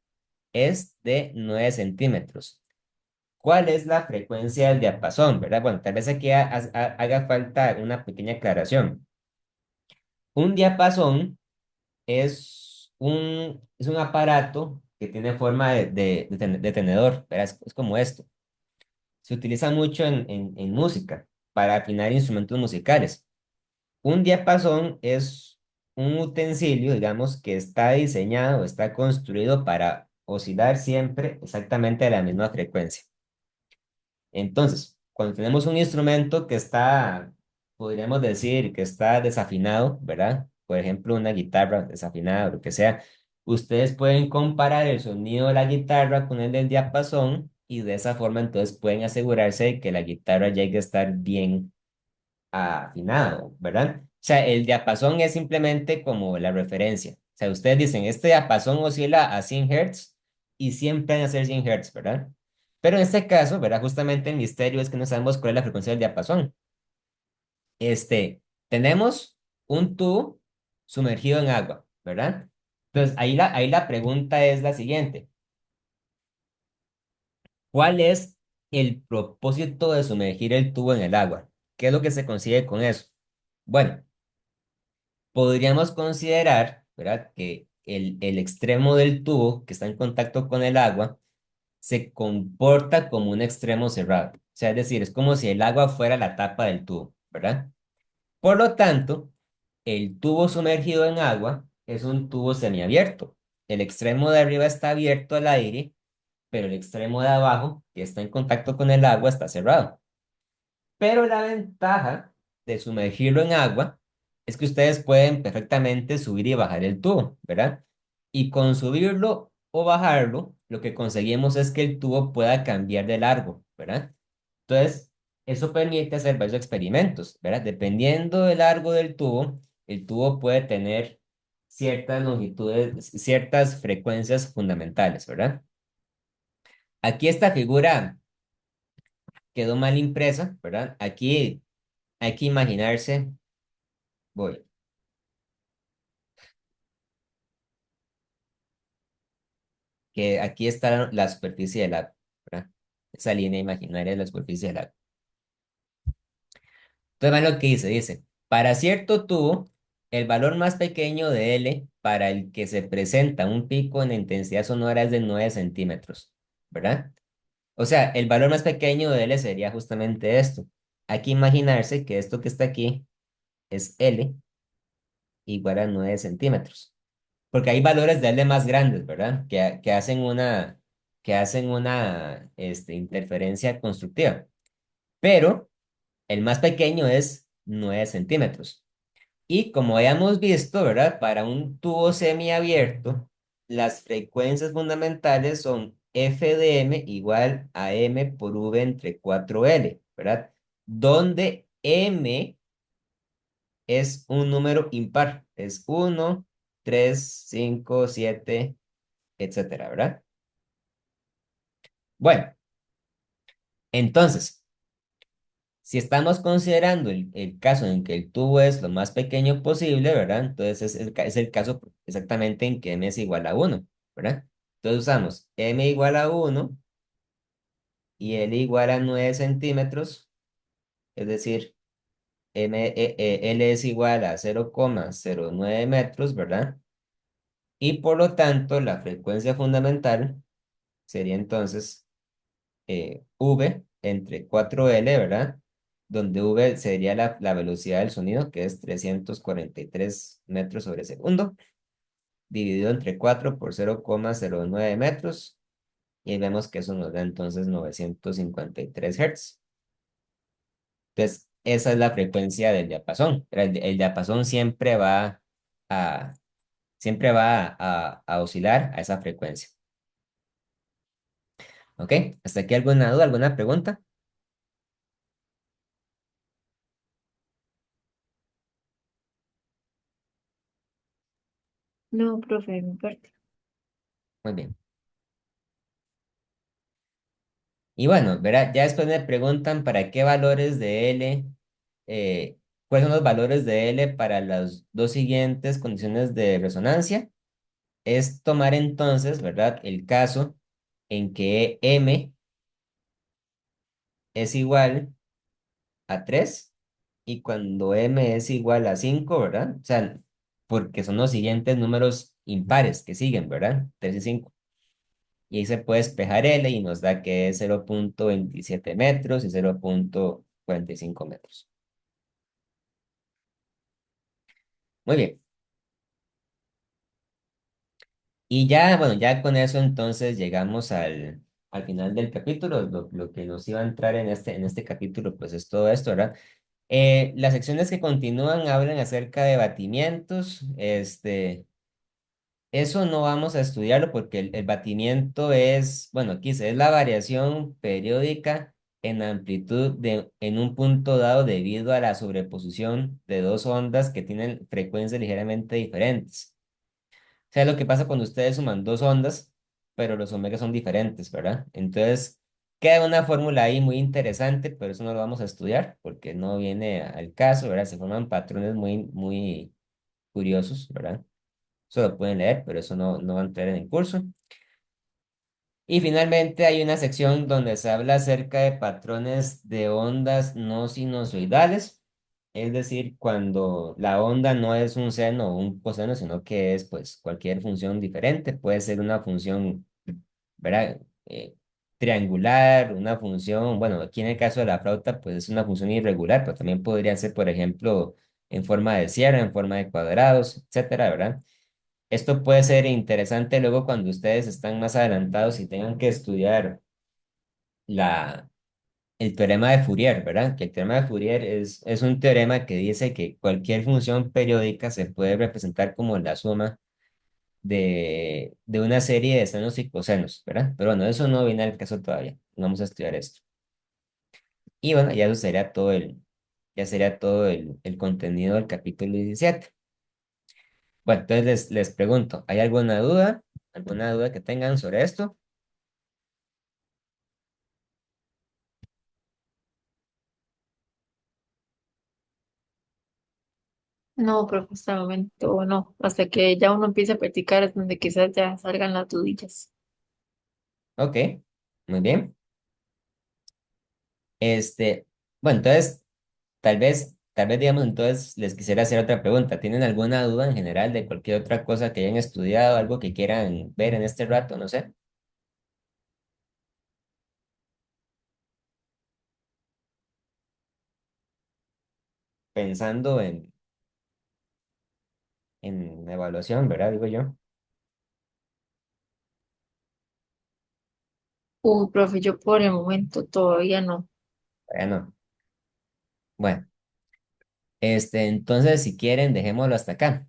es de 9 centímetros. ¿Cuál es la frecuencia del diapasón, verdad? Bueno, tal vez aquí haga falta una pequeña aclaración. Un diapasón es un aparato que tiene forma de tenedor, ¿verdad? Es como esto. Se utiliza mucho en música para afinar instrumentos musicales. Un diapasón es un utensilio, digamos, que está diseñado, está construido para oscilar siempre exactamente a la misma frecuencia. Entonces, cuando tenemos un instrumento que está, podríamos decir, que está desafinado, ¿verdad? Por ejemplo, una guitarra desafinada o lo que sea, ustedes pueden comparar el sonido de la guitarra con el del diapasón y de esa forma entonces pueden asegurarse de que la guitarra llegue a estar bien afinado, ¿verdad? O sea, el diapasón es simplemente como la referencia. O sea, ustedes dicen, este diapasón oscila a 100 Hz y siempre van a ser 100 Hz, ¿verdad? Pero en este caso, ¿verdad? Justamente el misterio es que no sabemos cuál es la frecuencia del diapasón. Este, tenemos un tubo sumergido en agua, ¿verdad? Entonces, ahí la pregunta es la siguiente. ¿Cuál es el propósito de sumergir el tubo en el agua? ¿Qué es lo que se consigue con eso? Bueno, podríamos considerar, ¿verdad? Que el extremo del tubo que está en contacto con el agua se comporta como un extremo cerrado. O sea, es decir, es como si el agua fuera la tapa del tubo, ¿verdad? Por lo tanto, el tubo sumergido en agua es un tubo semiabierto. El extremo de arriba está abierto al aire, pero el extremo de abajo, que está en contacto con el agua, está cerrado. Pero la ventaja de sumergirlo en agua es que ustedes pueden perfectamente subir y bajar el tubo, ¿verdad? Y con subirlo o bajarlo, lo que conseguimos es que el tubo pueda cambiar de largo, ¿verdad? Entonces, eso permite hacer varios experimentos, ¿verdad? Dependiendo del largo del tubo, el tubo puede tener ciertas longitudes, ciertas frecuencias fundamentales, ¿verdad? Aquí esta figura quedó mal impresa, ¿verdad? Aquí hay que imaginarse, voy, que aquí está la superficie del lago, ¿verdad? Esa línea imaginaria es la superficie del lago. Entonces, vean lo que dice, para cierto tubo, el valor más pequeño de L para el que se presenta un pico en intensidad sonora es de 9 centímetros, ¿verdad? O sea, el valor más pequeño de L sería justamente esto. Hay que imaginarse que esto que está aquí es L igual a 9 centímetros. Porque hay valores de L más grandes, ¿verdad? Que hacen una interferencia constructiva. Pero el más pequeño es 9 centímetros. Y como hayamos visto, ¿verdad? Para un tubo semiabierto, las frecuencias fundamentales son f de m igual a m por v entre 4L, ¿verdad? Donde m es un número impar, es 1, 3, 5, 7, etcétera, ¿verdad? Bueno, entonces, si estamos considerando el caso en que el tubo es lo más pequeño posible, ¿verdad? Entonces es el caso exactamente en que m es igual a 1, ¿verdad? Entonces usamos m igual a 1 y l igual a 9 centímetros, es decir, L es igual a 0,09 metros, ¿verdad? Y por lo tanto, la frecuencia fundamental sería entonces V entre 4L, ¿verdad? Donde V sería la velocidad del sonido, que es 343 metros sobre segundo, dividido entre 4 por 0,09 metros, y ahí vemos que eso nos da entonces 953 Hz. Entonces, esa es la frecuencia del diapasón. El diapasón a, siempre va a oscilar a esa frecuencia. ¿Ok? ¿Hasta aquí alguna duda, alguna pregunta? No, profe, de mi parte. Muy bien. Y bueno, verá, ya después me preguntan para qué valores de L ¿Cuáles son los valores de L para las dos siguientes condiciones de resonancia? Es tomar entonces, ¿verdad? El caso en que M es igual a 3 y cuando M es igual a 5, ¿verdad? O sea, porque son los siguientes números impares que siguen, ¿verdad? 3 y 5. Y ahí se puede despejar L y nos da que es 0,27 metros y 0,45 metros. Muy bien. Y ya, bueno, ya con eso entonces llegamos al final del capítulo. Lo que nos iba a entrar en este capítulo, pues es todo esto, ¿verdad? Las secciones que continúan hablan acerca de batimientos. Eso no vamos a estudiarlo porque el batimiento es, bueno, aquí dice, es la variación periódica en amplitud en un punto dado debido a la sobreposición de dos ondas que tienen frecuencias ligeramente diferentes. O sea, lo que pasa cuando ustedes suman dos ondas, pero los omegas son diferentes, ¿verdad? Entonces, queda una fórmula ahí muy interesante, pero eso no lo vamos a estudiar porque no viene al caso, ¿verdad? Se forman patrones muy curiosos, ¿verdad? Eso lo pueden leer, pero eso no va a entrar en el curso. Y finalmente hay una sección donde se habla acerca de patrones de ondas no sinusoidales, es decir, cuando la onda no es un seno o un coseno, sino que es pues cualquier función diferente, puede ser una función, ¿verdad? Triangular, una función, bueno, aquí en el caso de la flauta pues es una función irregular, pero también podría ser, por ejemplo, en forma de sierra, en forma de cuadrados, etcétera, ¿verdad? Esto puede ser interesante luego cuando ustedes están más adelantados y tengan que estudiar la, el teorema de Fourier, ¿verdad? Que el teorema de Fourier es un teorema que dice que cualquier función periódica se puede representar como la suma de una serie de senos y cosenos, ¿verdad? Pero bueno, eso no viene al caso todavía. No vamos a estudiar esto. Y bueno, ya eso sería ya sería todo el contenido del capítulo 17. Bueno, entonces les pregunto, ¿hay alguna duda? ¿Alguna duda que tengan sobre esto? No, profe, hasta el momento no. Hasta que ya uno empiece a practicar es donde quizás ya salgan las dudillas. Ok, muy bien. Bueno, entonces, tal vez, digamos, entonces les quisiera hacer otra pregunta. ¿Tienen alguna duda en general de cualquier otra cosa que hayan estudiado, algo que quieran ver en este rato? No sé, pensando en evaluación, ¿verdad? Digo yo. Uy, profe, yo por el momento todavía no. Bueno, bueno, entonces, si quieren, dejémoslo hasta acá.